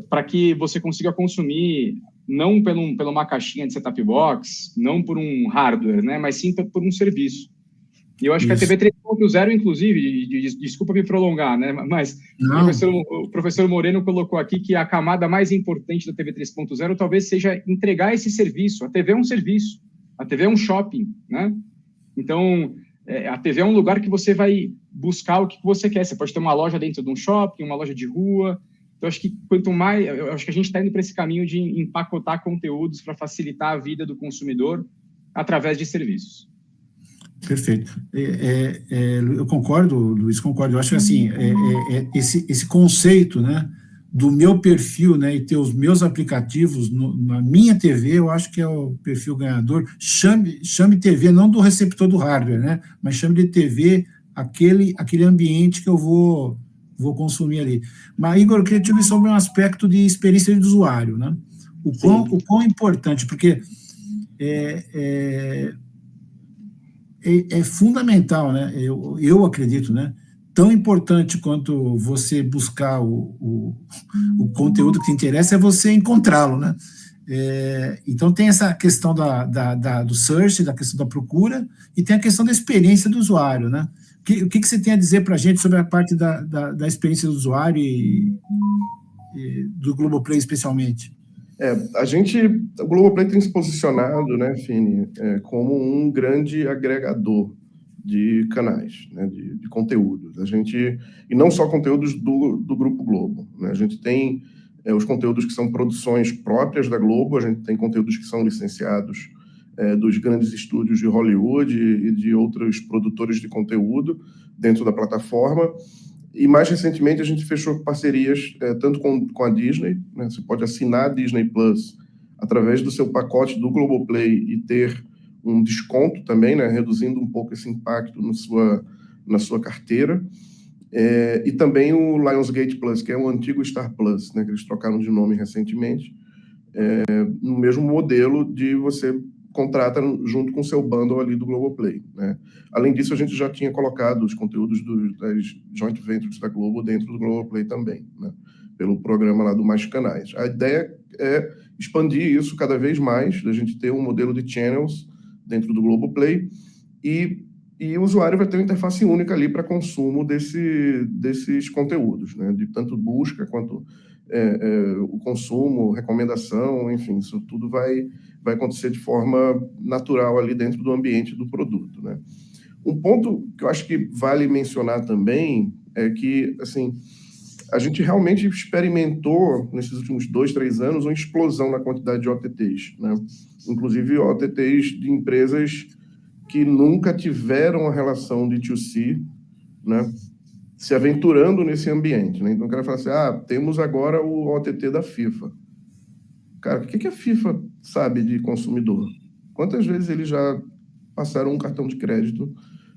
para que você consiga consumir não por uma caixinha de set-top box, não por um hardware, né? Mas sim por um serviço. E eu acho que a TV 3.0, inclusive, desculpa me prolongar, né? Mas o professor Moreno colocou aqui que a camada mais importante da TV 3.0 talvez seja entregar esse serviço. A TV é um serviço, a TV é um shopping, né? Então, a TV é um lugar que você vai buscar o que você quer. Você pode ter uma loja dentro de um shopping, uma loja de rua. Então, acho que eu acho que a gente está indo para esse caminho de empacotar conteúdos para facilitar a vida do consumidor através de serviços. Perfeito. Eu concordo, Luiz, concordo. Eu acho que assim, esse conceito, né, do meu perfil, né, e ter os meus aplicativos na minha TV, eu acho que é o perfil ganhador. Chame TV não do receptor do hardware, né, mas chame de TV aquele ambiente que eu vou consumir ali. Mas, Igor, eu queria te ouvir sobre um aspecto de experiência de usuário, né? O quão importante, porque é fundamental, né? Eu acredito, né? Tão importante quanto você buscar o conteúdo que te interessa é você encontrá-lo, né? Então tem essa questão do search, da questão da procura, e tem a questão da experiência do usuário, né? O que você tem a dizer para a gente sobre a parte da experiência do usuário e do Globoplay especialmente? O Globoplay tem se posicionado, né, Fini, como um grande agregador de canais, né, de conteúdos. E não só conteúdos do Grupo Globo, né? A gente tem os conteúdos que são produções próprias da Globo, a gente tem conteúdos que são licenciados dos grandes estúdios de Hollywood e de outros produtores de conteúdo dentro da plataforma. E mais recentemente a gente fechou parcerias tanto com a Disney, né? Você pode assinar a Disney Plus através do seu pacote do Globoplay e ter um desconto também, né? Reduzindo um pouco esse impacto na sua carteira. E também o Lionsgate Plus, que é o antigo Star Plus, né? Que eles trocaram de nome recentemente, no mesmo modelo de você contrata junto com o seu bundle ali do Globoplay, né? Além disso, a gente já tinha colocado os conteúdos das joint ventures da Globo dentro do Globoplay também, né? Pelo programa lá do Mais Canais. A ideia é expandir isso cada vez mais, da gente ter um modelo de channels dentro do Globoplay e o usuário vai ter uma interface única ali para consumo desses conteúdos, né? De tanto busca quanto o consumo, recomendação, enfim, isso tudo vai acontecer de forma natural ali dentro do ambiente do produto, né? Um ponto que eu acho que vale mencionar também é que, assim, a gente realmente experimentou, nesses últimos 2-3 anos, uma explosão na quantidade de OTTs, né? Inclusive OTTs de empresas que nunca tiveram uma relação de 2C, né? Se aventurando nesse ambiente, né? Então o cara fala assim, temos agora o OTT da FIFA. Cara, o que a FIFA sabe de consumidor? Quantas vezes eles já passaram um cartão de crédito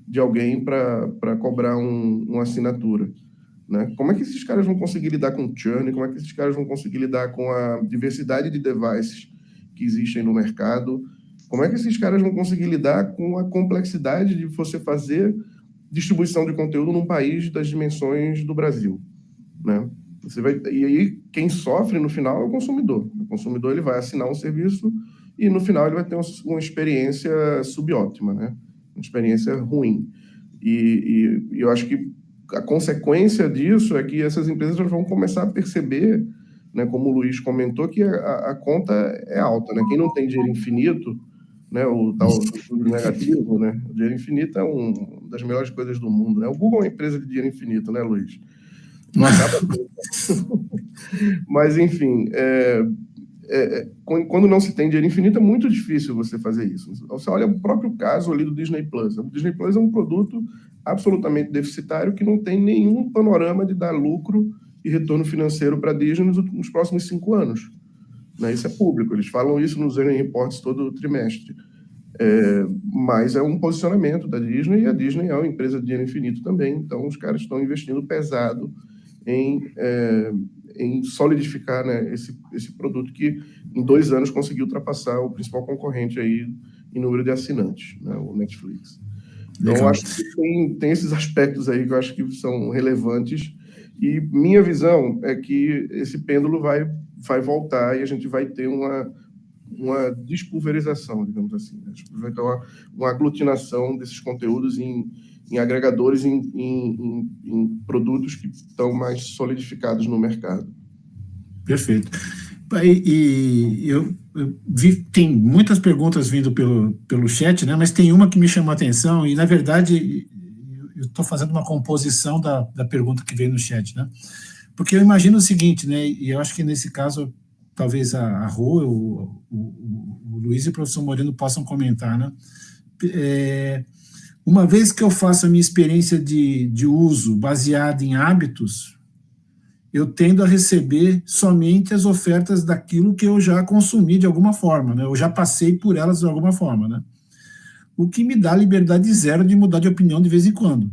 de alguém para cobrar uma assinatura, né? Como é que esses caras vão conseguir lidar com o churn? Como é que esses caras vão conseguir lidar com a diversidade de devices que existem no mercado? Como é que esses caras vão conseguir lidar com a complexidade de você fazer distribuição de conteúdo num país das dimensões do Brasil, né? E aí, quem sofre no final é o consumidor. O consumidor ele vai assinar um serviço e no final ele vai ter uma experiência subótima, né? Uma experiência ruim. E eu acho que a consequência disso é que essas empresas vão começar a perceber, né, como o Luiz comentou, que a conta é alta, né? Quem não tem dinheiro infinito, né, o tal do negativo, né? O dinheiro infinito é uma das melhores coisas do mundo, né? O Google é uma empresa de dinheiro infinito, né, Luiz? Não acaba. Mas, enfim, quando não se tem dinheiro infinito, é muito difícil você fazer isso. Você olha o próprio caso ali do Disney Plus. O Disney Plus é um produto absolutamente deficitário que não tem nenhum panorama de dar lucro e retorno financeiro para a Disney nos próximos 5 anos. Né? Isso é público, eles falam isso nos earnings reports todo trimestre. Mas é um posicionamento da Disney, e a Disney é uma empresa de dinheiro infinito também, então os caras estão investindo pesado em solidificar, né, esse produto que em 2 anos conseguiu ultrapassar o principal concorrente aí em número de assinantes, né, o Netflix. Então, eu acho que tem esses aspectos aí que eu acho que são relevantes, e minha visão é que esse pêndulo vai voltar e a gente vai ter uma despulverização, digamos assim, né? Vai ter uma aglutinação desses conteúdos em agregadores, em produtos que estão mais solidificados no mercado. Perfeito. E eu vi, tem muitas perguntas vindo pelo chat, né? Mas tem uma que me chamou a atenção e, na verdade, eu estou fazendo uma composição da pergunta que veio no chat, né? Porque eu imagino o seguinte, né? E eu acho que nesse caso, talvez a Rô, o Luiz e o professor Moreno possam comentar, né? Uma vez que eu faço a minha experiência de uso baseada em hábitos, eu tendo a receber somente as ofertas daquilo que eu já consumi de alguma forma, né? Eu já passei por elas de alguma forma, né? O que me dá liberdade zero de mudar de opinião de vez em quando.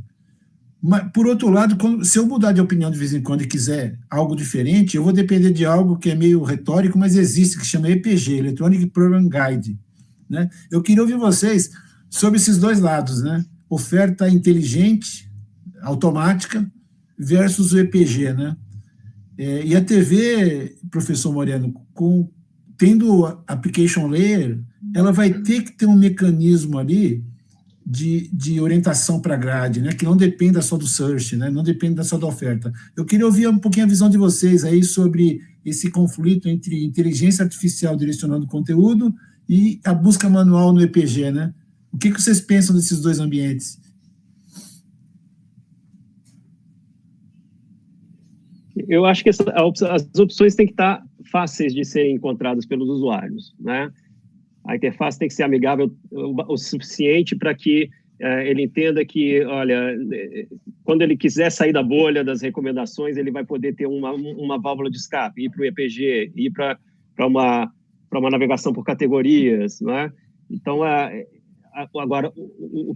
Mas, por outro lado, se eu mudar de opinião de vez em quando e quiser algo diferente, eu vou depender de algo que é meio retórico, mas existe, que chama EPG, Electronic Program Guide, né? Eu queria ouvir vocês sobre esses dois lados, né? Oferta inteligente, automática, versus o EPG, né? E a TV, professor Moreno, tendo application layer, ela vai ter que ter um mecanismo ali de orientação para a grade, né, que não dependa só do search, né, não dependa só da oferta. Eu queria ouvir um pouquinho a visão de vocês aí sobre esse conflito entre inteligência artificial direcionando conteúdo e a busca manual no EPG, né? O que vocês pensam desses dois ambientes? Eu acho que as opções têm que estar fáceis de serem encontradas pelos usuários, né? A interface tem que ser amigável o suficiente para que ele entenda que, olha, quando ele quiser sair da bolha das recomendações, ele vai poder ter uma válvula de escape, ir para o EPG, ir para uma navegação por categorias, né? Então, agora, o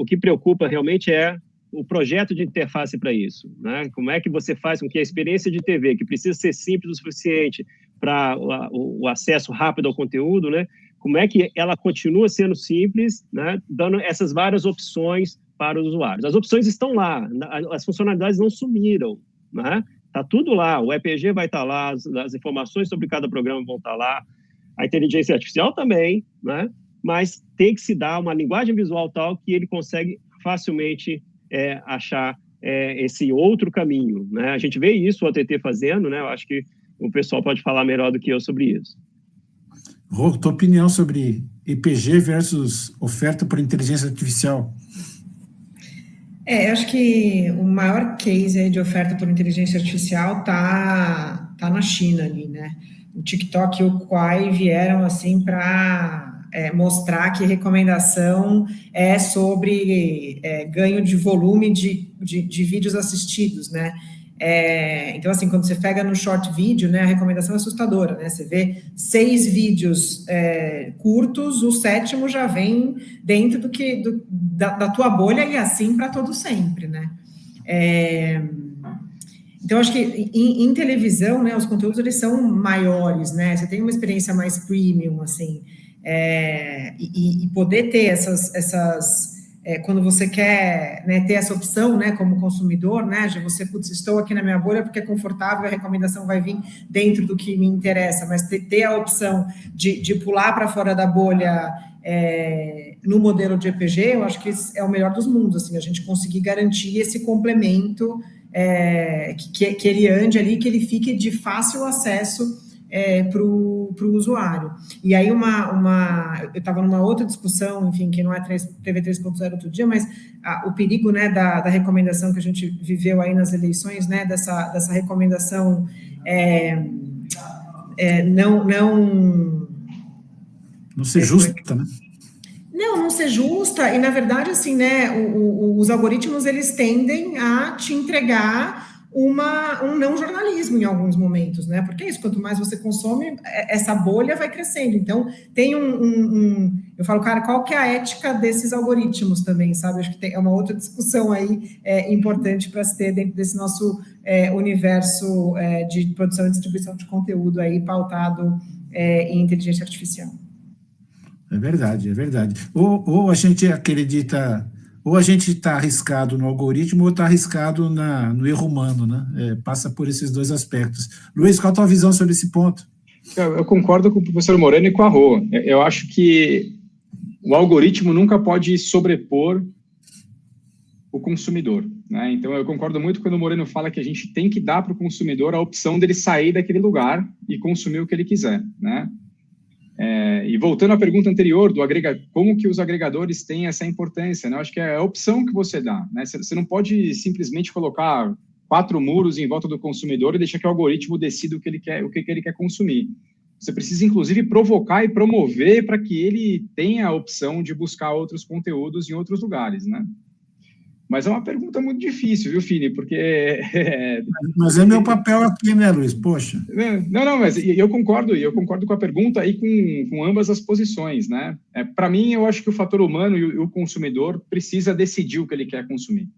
que preocupa realmente é o projeto de interface para isso, né? Como é que você faz com que a experiência de TV, que precisa ser simples o suficiente para o acesso rápido ao conteúdo, né? Como é que ela continua sendo simples, né? Dando essas várias opções para os usuários. As opções estão lá, as funcionalidades não sumiram, né? Está tudo lá, o EPG vai estar lá, as informações sobre cada programa vão estar lá, a inteligência artificial também, né? Mas tem que se dar uma linguagem visual tal que ele consegue facilmente achar esse outro caminho, né? A gente vê isso o OTT fazendo, né? Eu acho que o pessoal pode falar melhor do que eu sobre isso. Rô, tua opinião sobre EPG versus oferta por inteligência artificial? Eu acho que o maior case aí de oferta por inteligência artificial tá na China ali, né? O TikTok e o Quai vieram assim para mostrar que recomendação é sobre ganho de volume de vídeos assistidos, né? Então, assim, quando você pega no short vídeo, né, a recomendação é assustadora, né? Você vê 6 vídeos curtos, o 7º já vem dentro da tua bolha e assim para todo sempre, né? Então, acho que em televisão, né, os conteúdos eles são maiores, né? Você tem uma experiência mais premium, assim, e poder ter essas quando você quer, né, ter essa opção, né, como consumidor, né, de você, estou aqui na minha bolha porque é confortável, a recomendação vai vir dentro do que me interessa, mas ter a opção de pular para fora da bolha no modelo de EPG, eu acho que é o melhor dos mundos, assim, a gente conseguir garantir esse complemento, que ele ande ali, que ele fique de fácil acesso para o usuário. E aí, eu estava numa outra discussão, enfim, que não é TV 3.0 outro dia, mas o perigo, né, da recomendação que a gente viveu aí nas eleições, né, dessa recomendação não ser justa, né? Não ser justa, e na verdade, assim, né, os algoritmos, eles tendem a te entregar um não jornalismo em alguns momentos, né, porque é isso, quanto mais você consome, essa bolha vai crescendo, então tem eu falo, cara, qual que é a ética desses algoritmos também, sabe, acho que é uma outra discussão aí importante para se ter dentro desse nosso universo de produção e distribuição de conteúdo aí pautado em inteligência artificial. É verdade. Ou a gente acredita, ou a gente está arriscado no algoritmo, ou está arriscado no erro humano, né? Passa por esses dois aspectos. Luiz, qual a tua visão sobre esse ponto? Eu concordo com o professor Moreno e com a Rô. Eu acho que o algoritmo nunca pode sobrepor o consumidor, né? Então, eu concordo muito quando o Moreno fala que a gente tem que dar para o consumidor a opção dele sair daquele lugar e consumir o que ele quiser, né? E voltando à pergunta anterior, como que os agregadores têm essa importância, né? Eu acho que é a opção que você dá, né? Você não pode simplesmente colocar 4 muros em volta do consumidor e deixar que o algoritmo decida o que ele quer consumir. Você precisa, inclusive, provocar e promover para que ele tenha a opção de buscar outros conteúdos em outros lugares, né? Mas é uma pergunta muito difícil, viu, Fini? Porque... Mas é meu papel aqui, né, Luiz? Poxa. Não, mas eu concordo com a pergunta e com ambas as posições, né? Para mim, eu acho que o fator humano e o consumidor precisa decidir o que ele quer consumir.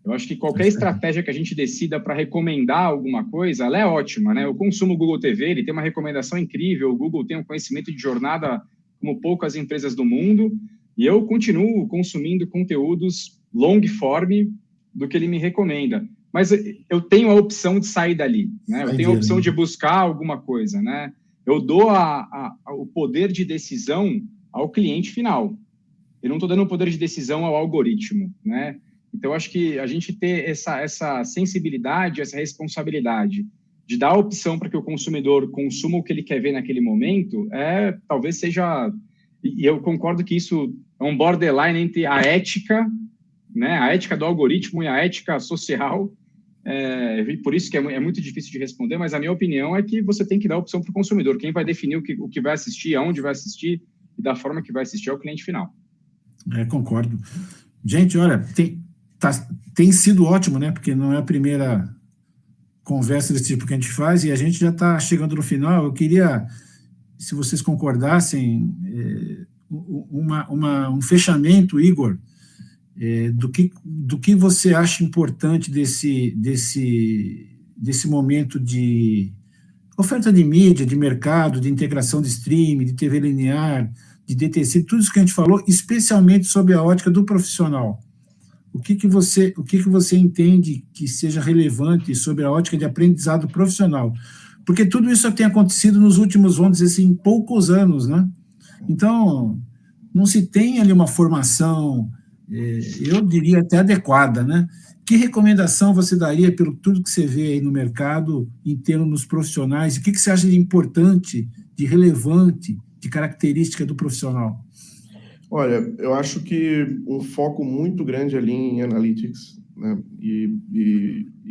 Eu acho que qualquer estratégia que a gente decida para recomendar alguma coisa, ela é ótima, né? Eu consumo o Google TV, ele tem uma recomendação incrível, o Google tem um conhecimento de jornada como poucas empresas do mundo, e eu continuo consumindo conteúdos long form do que ele me recomenda. Mas eu tenho a opção de sair dali, né? Eu tenho a opção de buscar alguma coisa, né? Eu dou o poder de decisão ao cliente final. Eu não estou dando o poder de decisão ao algoritmo, né? Então, acho que a gente ter essa sensibilidade, essa responsabilidade de dar a opção para que o consumidor consuma o que ele quer ver naquele momento, talvez seja... E eu concordo que isso é um borderline entre a ética, né, a ética do algoritmo e a ética social, por isso que é muito difícil de responder, mas a minha opinião é que você tem que dar opção para o consumidor. Quem vai definir o que vai assistir, aonde vai assistir e da forma que vai assistir é o cliente final. Concordo. Gente, olha, tem sido ótimo, né? Porque não é a primeira conversa desse tipo que a gente faz e a gente já está chegando no final. Eu queria, se vocês concordassem, um fechamento, Igor, do que você acha importante desse momento de oferta de mídia, de mercado, de integração de streaming, de TV linear, de DTC, tudo isso que a gente falou, especialmente sobre a ótica do profissional. O que você entende que seja relevante sobre a ótica de aprendizado profissional? Porque tudo isso tem acontecido nos últimos, vamos dizer assim, poucos anos, né? Então, não se tem ali uma formação, eu diria até adequada, né? Que recomendação você daria pelo tudo que você vê aí no mercado, em termos dos profissionais? O que você acha de importante, de relevante, de característica do profissional? Olha, eu acho que um foco muito grande ali em Analytics, né, e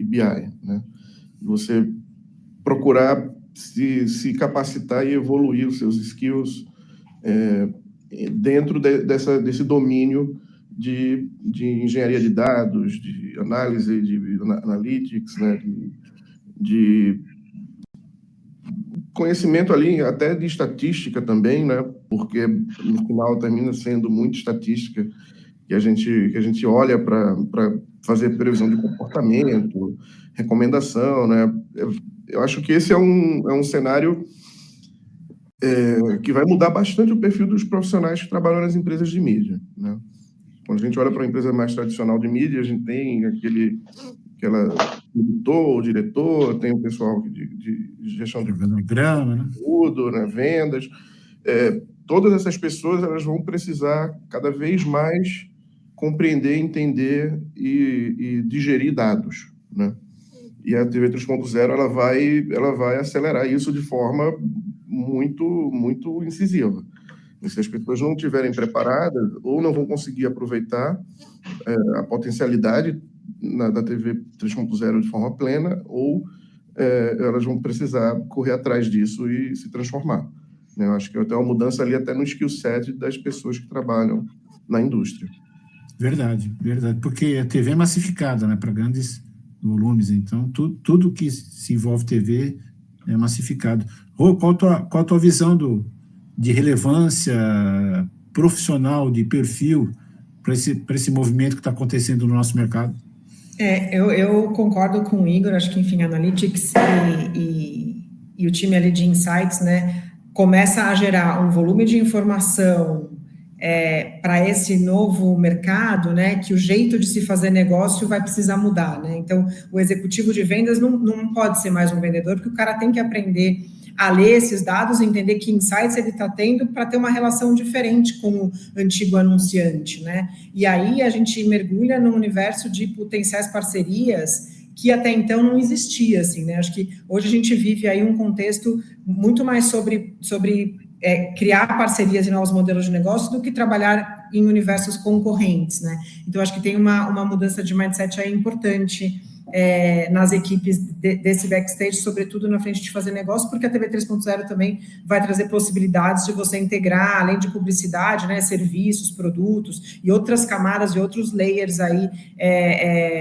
BI, né? Você procurar se capacitar e evoluir os seus skills dentro desse domínio de engenharia de dados, de análise de Analytics, né, de conhecimento ali até de estatística também, né? Porque no final termina sendo muito estatística que a gente olha para fazer previsão de comportamento, recomendação, né? Eu acho que esse é um cenário que vai mudar bastante o perfil dos profissionais que trabalham nas empresas de mídia, né? Quando a gente olha para uma empresa mais tradicional de mídia, a gente tem aquela editor, diretor, tem o pessoal de gestão de organograma, né? Conteúdo, né, vendas. Todas essas pessoas elas vão precisar cada vez mais compreender, entender e digerir dados, né? E a TV 3.0 ela vai acelerar isso de forma muito, muito incisiva. E se as pessoas não estiverem preparadas ou não vão conseguir aproveitar a potencialidade da TV 3.0 de forma plena, ou elas vão precisar correr atrás disso e se transformar. Eu acho que tem uma mudança ali até no skill set das pessoas que trabalham na indústria. Verdade, porque a TV é massificada, né, para grandes volumes, então tudo que se envolve TV é massificado. Qual a tua visão de relevância profissional, de perfil para esse movimento que está acontecendo no nosso mercado? Eu concordo com o Igor, acho que, enfim, Analytics e o time ali de Insights, né, começa a gerar um volume de informação para esse novo mercado, né, que o jeito de se fazer negócio vai precisar mudar, né? Então, o executivo de vendas não pode ser mais um vendedor, porque o cara tem que aprender a ler esses dados, entender que insights ele está tendo para ter uma relação diferente com o antigo anunciante, né? E aí a gente mergulha num universo de potenciais parcerias que até então não existia, assim, né? Acho que hoje a gente vive aí um contexto muito mais sobre criar parcerias e novos modelos de negócio do que trabalhar em universos concorrentes, né? Então, acho que tem uma mudança de mindset aí importante nas equipes desse backstage, sobretudo na frente de fazer negócio, porque a TV 3.0 também vai trazer possibilidades de você integrar, além de publicidade, né, serviços, produtos e outras camadas e outros layers aí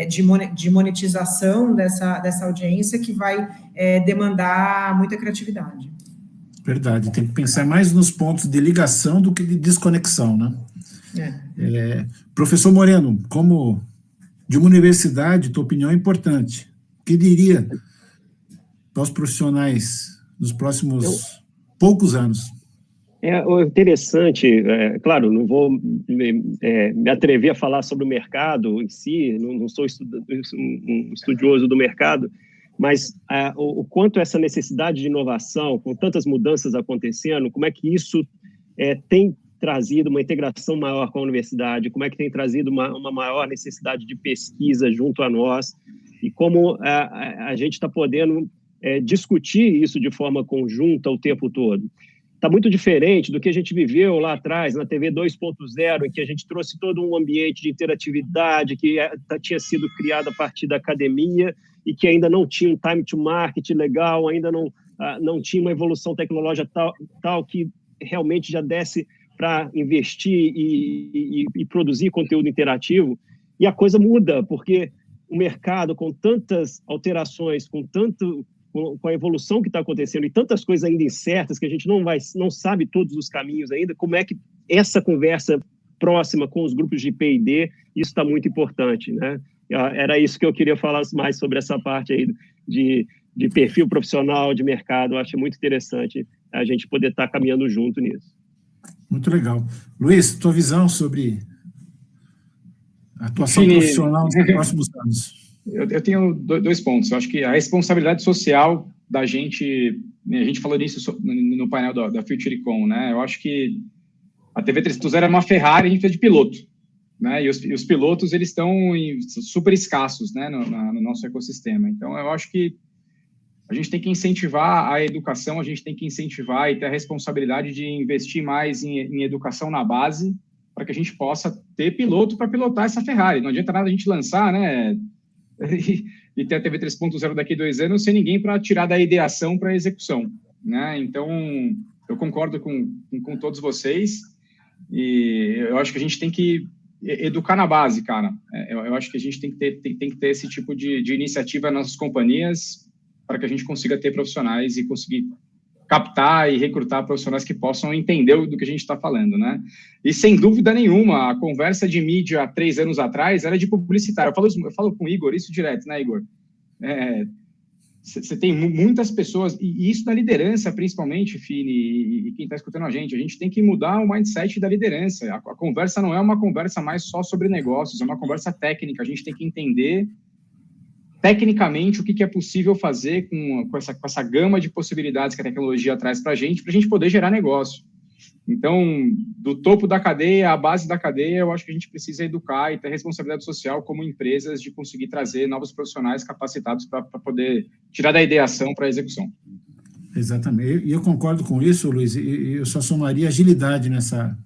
de monetização dessa audiência que vai demandar muita criatividade. Verdade, tem que pensar mais nos pontos de ligação do que de desconexão, né? Professor Moreno, como de uma universidade, tua opinião é importante. O que diria para os profissionais nos próximos poucos anos? Interessante, claro, não vou me atrever a falar sobre o mercado em si, não sou um estudioso do mercado, mas o quanto essa necessidade de inovação, com tantas mudanças acontecendo, como é que isso tem trazido uma integração maior com a universidade, como é que tem trazido uma maior necessidade de pesquisa junto a nós, e como a gente está podendo discutir isso de forma conjunta o tempo todo. está muito diferente do que a gente viveu lá atrás, na TV 2.0, em que a gente trouxe todo um ambiente de interatividade que tinha sido criado a partir da academia e que ainda não tinha um time to market legal, ainda não tinha uma evolução tecnológica tal que realmente já desse para investir e produzir conteúdo interativo. E a coisa muda, porque o mercado, com tantas alterações, com a evolução que está acontecendo e tantas coisas ainda incertas que a gente não sabe todos os caminhos ainda, como é que essa conversa próxima com os grupos de P&D, isso está muito importante, né? Era isso que eu queria falar mais sobre essa parte aí de perfil profissional, de mercado. Eu acho muito interessante a gente poder estar caminhando junto nisso. Muito legal. Luiz, tua visão sobre a atuação profissional nos próximos anos? Eu tenho 2 pontos. Eu acho que a responsabilidade social da gente, a gente falou nisso no painel da FutureCon, né? Eu acho que a TV 3.0 é uma Ferrari, a gente precisa de piloto, né? E os pilotos, eles estão super escassos, né, no nosso ecossistema. Então, eu acho que a gente tem que incentivar a educação, a gente tem que incentivar e ter a responsabilidade de investir mais em educação na base, para que a gente possa ter piloto para pilotar essa Ferrari. Não adianta nada a gente lançar, né, e ter a TV 3.0 daqui a 2 anos sem ninguém para tirar da ideação para a execução, né? Então, eu concordo com todos vocês e eu acho que a gente tem que educar na base, cara. Eu acho que a gente tem que ter esse tipo de iniciativa nas nossas companhias para que a gente consiga ter profissionais e conseguir captar e recrutar profissionais que possam entender do que a gente está falando, né? E, sem dúvida nenhuma, a conversa de mídia há 3 anos atrás era de publicitário. Eu falo com o Igor isso direto, né, Igor? Você tem muitas pessoas, e isso na liderança, principalmente, Fini, e quem está escutando a gente tem que mudar o mindset da liderança. A conversa não é uma conversa mais só sobre negócios, é uma conversa técnica. A gente tem que entender tecnicamente o que é possível fazer com essa gama de possibilidades que a tecnologia traz para a gente poder gerar negócio. Então, do topo da cadeia à base da cadeia, eu acho que a gente precisa educar e ter responsabilidade social como empresas de conseguir trazer novos profissionais capacitados para poder tirar da ideação para a execução. Exatamente. E eu concordo com isso, Luiz, e eu só somaria agilidade nessa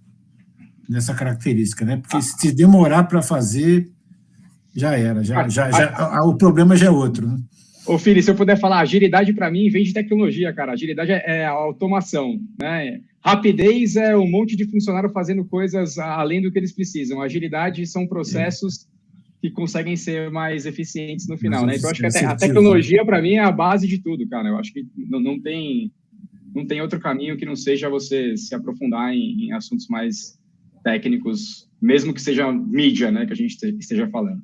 característica, né? Porque se demorar para fazer, já era. O problema já é outro, né? Ô, Fili, se eu puder falar, agilidade para mim vem de tecnologia, cara. Agilidade é a automação, né? Rapidez é um monte de funcionário fazendo coisas além do que eles precisam. Agilidade são processos que conseguem ser mais eficientes no final, né? Então, eu acho que a tecnologia, para mim, é a base de tudo, cara. Eu acho que não tem outro caminho que não seja você se aprofundar em assuntos mais técnicos, mesmo que seja mídia, né, que a gente esteja falando.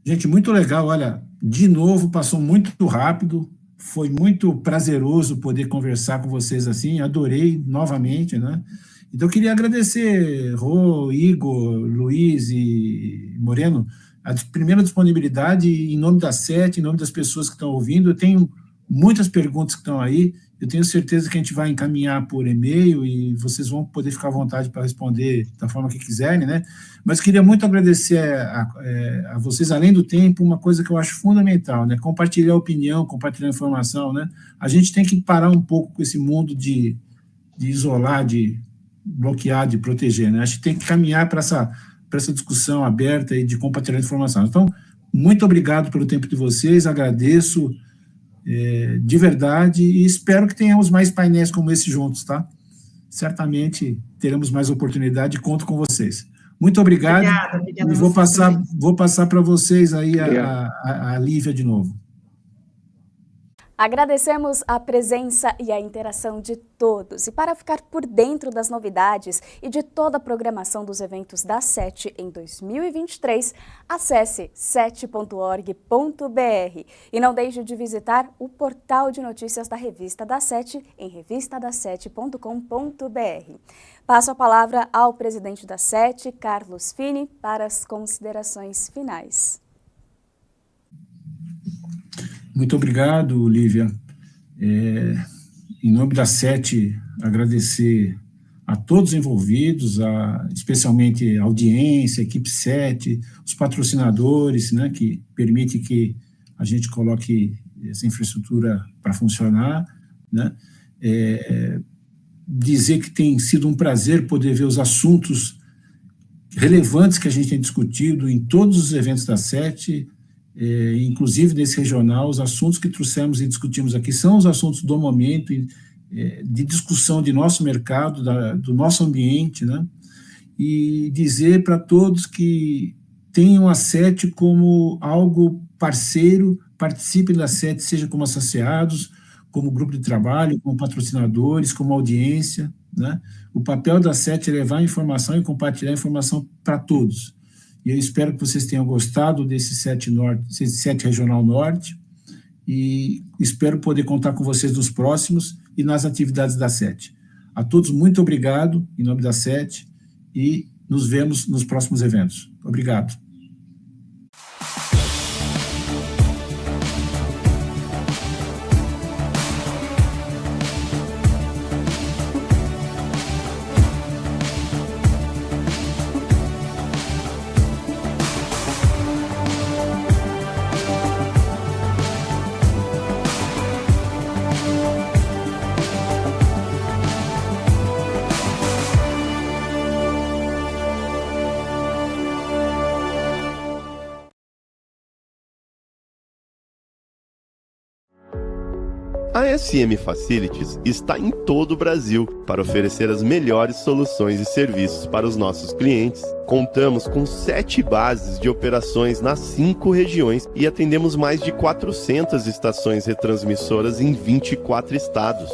Gente, muito legal. Olha, de novo, passou muito rápido. Foi muito prazeroso poder conversar com vocês assim. Adorei novamente, né? Então, eu queria agradecer, Rô, Igor, Luiz e Moreno, a primeira disponibilidade em nome da SET, em nome das pessoas que estão ouvindo. Eu tenho muitas perguntas que estão aí. Eu tenho certeza que a gente vai encaminhar por e-mail e vocês vão poder ficar à vontade para responder da forma que quiserem, né? Mas queria muito agradecer a vocês, além do tempo, uma coisa que eu acho fundamental, né? Compartilhar opinião, compartilhar informação, né? A gente tem que parar um pouco com esse mundo de isolar, de bloquear, de proteger, né? A gente tem que caminhar para essa discussão aberta e de compartilhar informação. Então, muito obrigado pelo tempo de vocês, agradeço de verdade, e espero que tenhamos mais painéis como esse juntos, tá? Certamente teremos mais oportunidade e conto com vocês. Muito obrigado. Obrigada e vou passar para vocês aí a Lívia de novo. Agradecemos a presença e a interação de todos. E para ficar por dentro das novidades e de toda a programação dos eventos da SET em 2023, acesse set.org.br e não deixe de visitar o portal de notícias da Revista da SET em revistadaset.com.br. Passo a palavra ao presidente da SET, Carlos Fini, para as considerações finais. Muito obrigado, Lívia. Em nome da SET, agradecer a todos os envolvidos, especialmente a audiência, a equipe SET, os patrocinadores, né, que permitem que a gente coloque essa infraestrutura para funcionar, né? dizer que tem sido um prazer poder ver os assuntos relevantes que a gente tem discutido em todos os eventos da SET, inclusive nesse regional. Os assuntos que trouxemos e discutimos aqui são os assuntos do momento, de discussão de nosso mercado, do nosso ambiente, né? E dizer para todos que tenham a SET como algo parceiro, participem da SET, seja como associados, como grupo de trabalho, como patrocinadores, como audiência, né? O papel da SET é levar informação e compartilhar informação para todos. E eu espero que vocês tenham gostado desse SET Regional Norte, e espero poder contar com vocês nos próximos e nas atividades da SET. A todos, muito obrigado, em nome da SET, e nos vemos nos próximos eventos. Obrigado. A SM Facilities está em todo o Brasil para oferecer as melhores soluções e serviços para os nossos clientes. Contamos com 7 bases de operações nas 5 regiões e atendemos mais de 400 estações retransmissoras em 24 estados.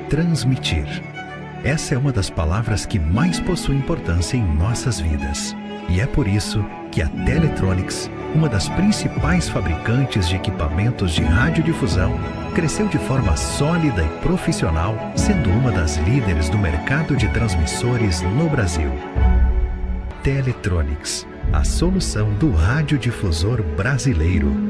Transmitir. Essa é uma das palavras que mais possui importância em nossas vidas. E é por isso que a Teletronics, uma das principais fabricantes de equipamentos de radiodifusão, cresceu de forma sólida e profissional, sendo uma das líderes do mercado de transmissores no Brasil. Teletronics, a solução do radiodifusor brasileiro.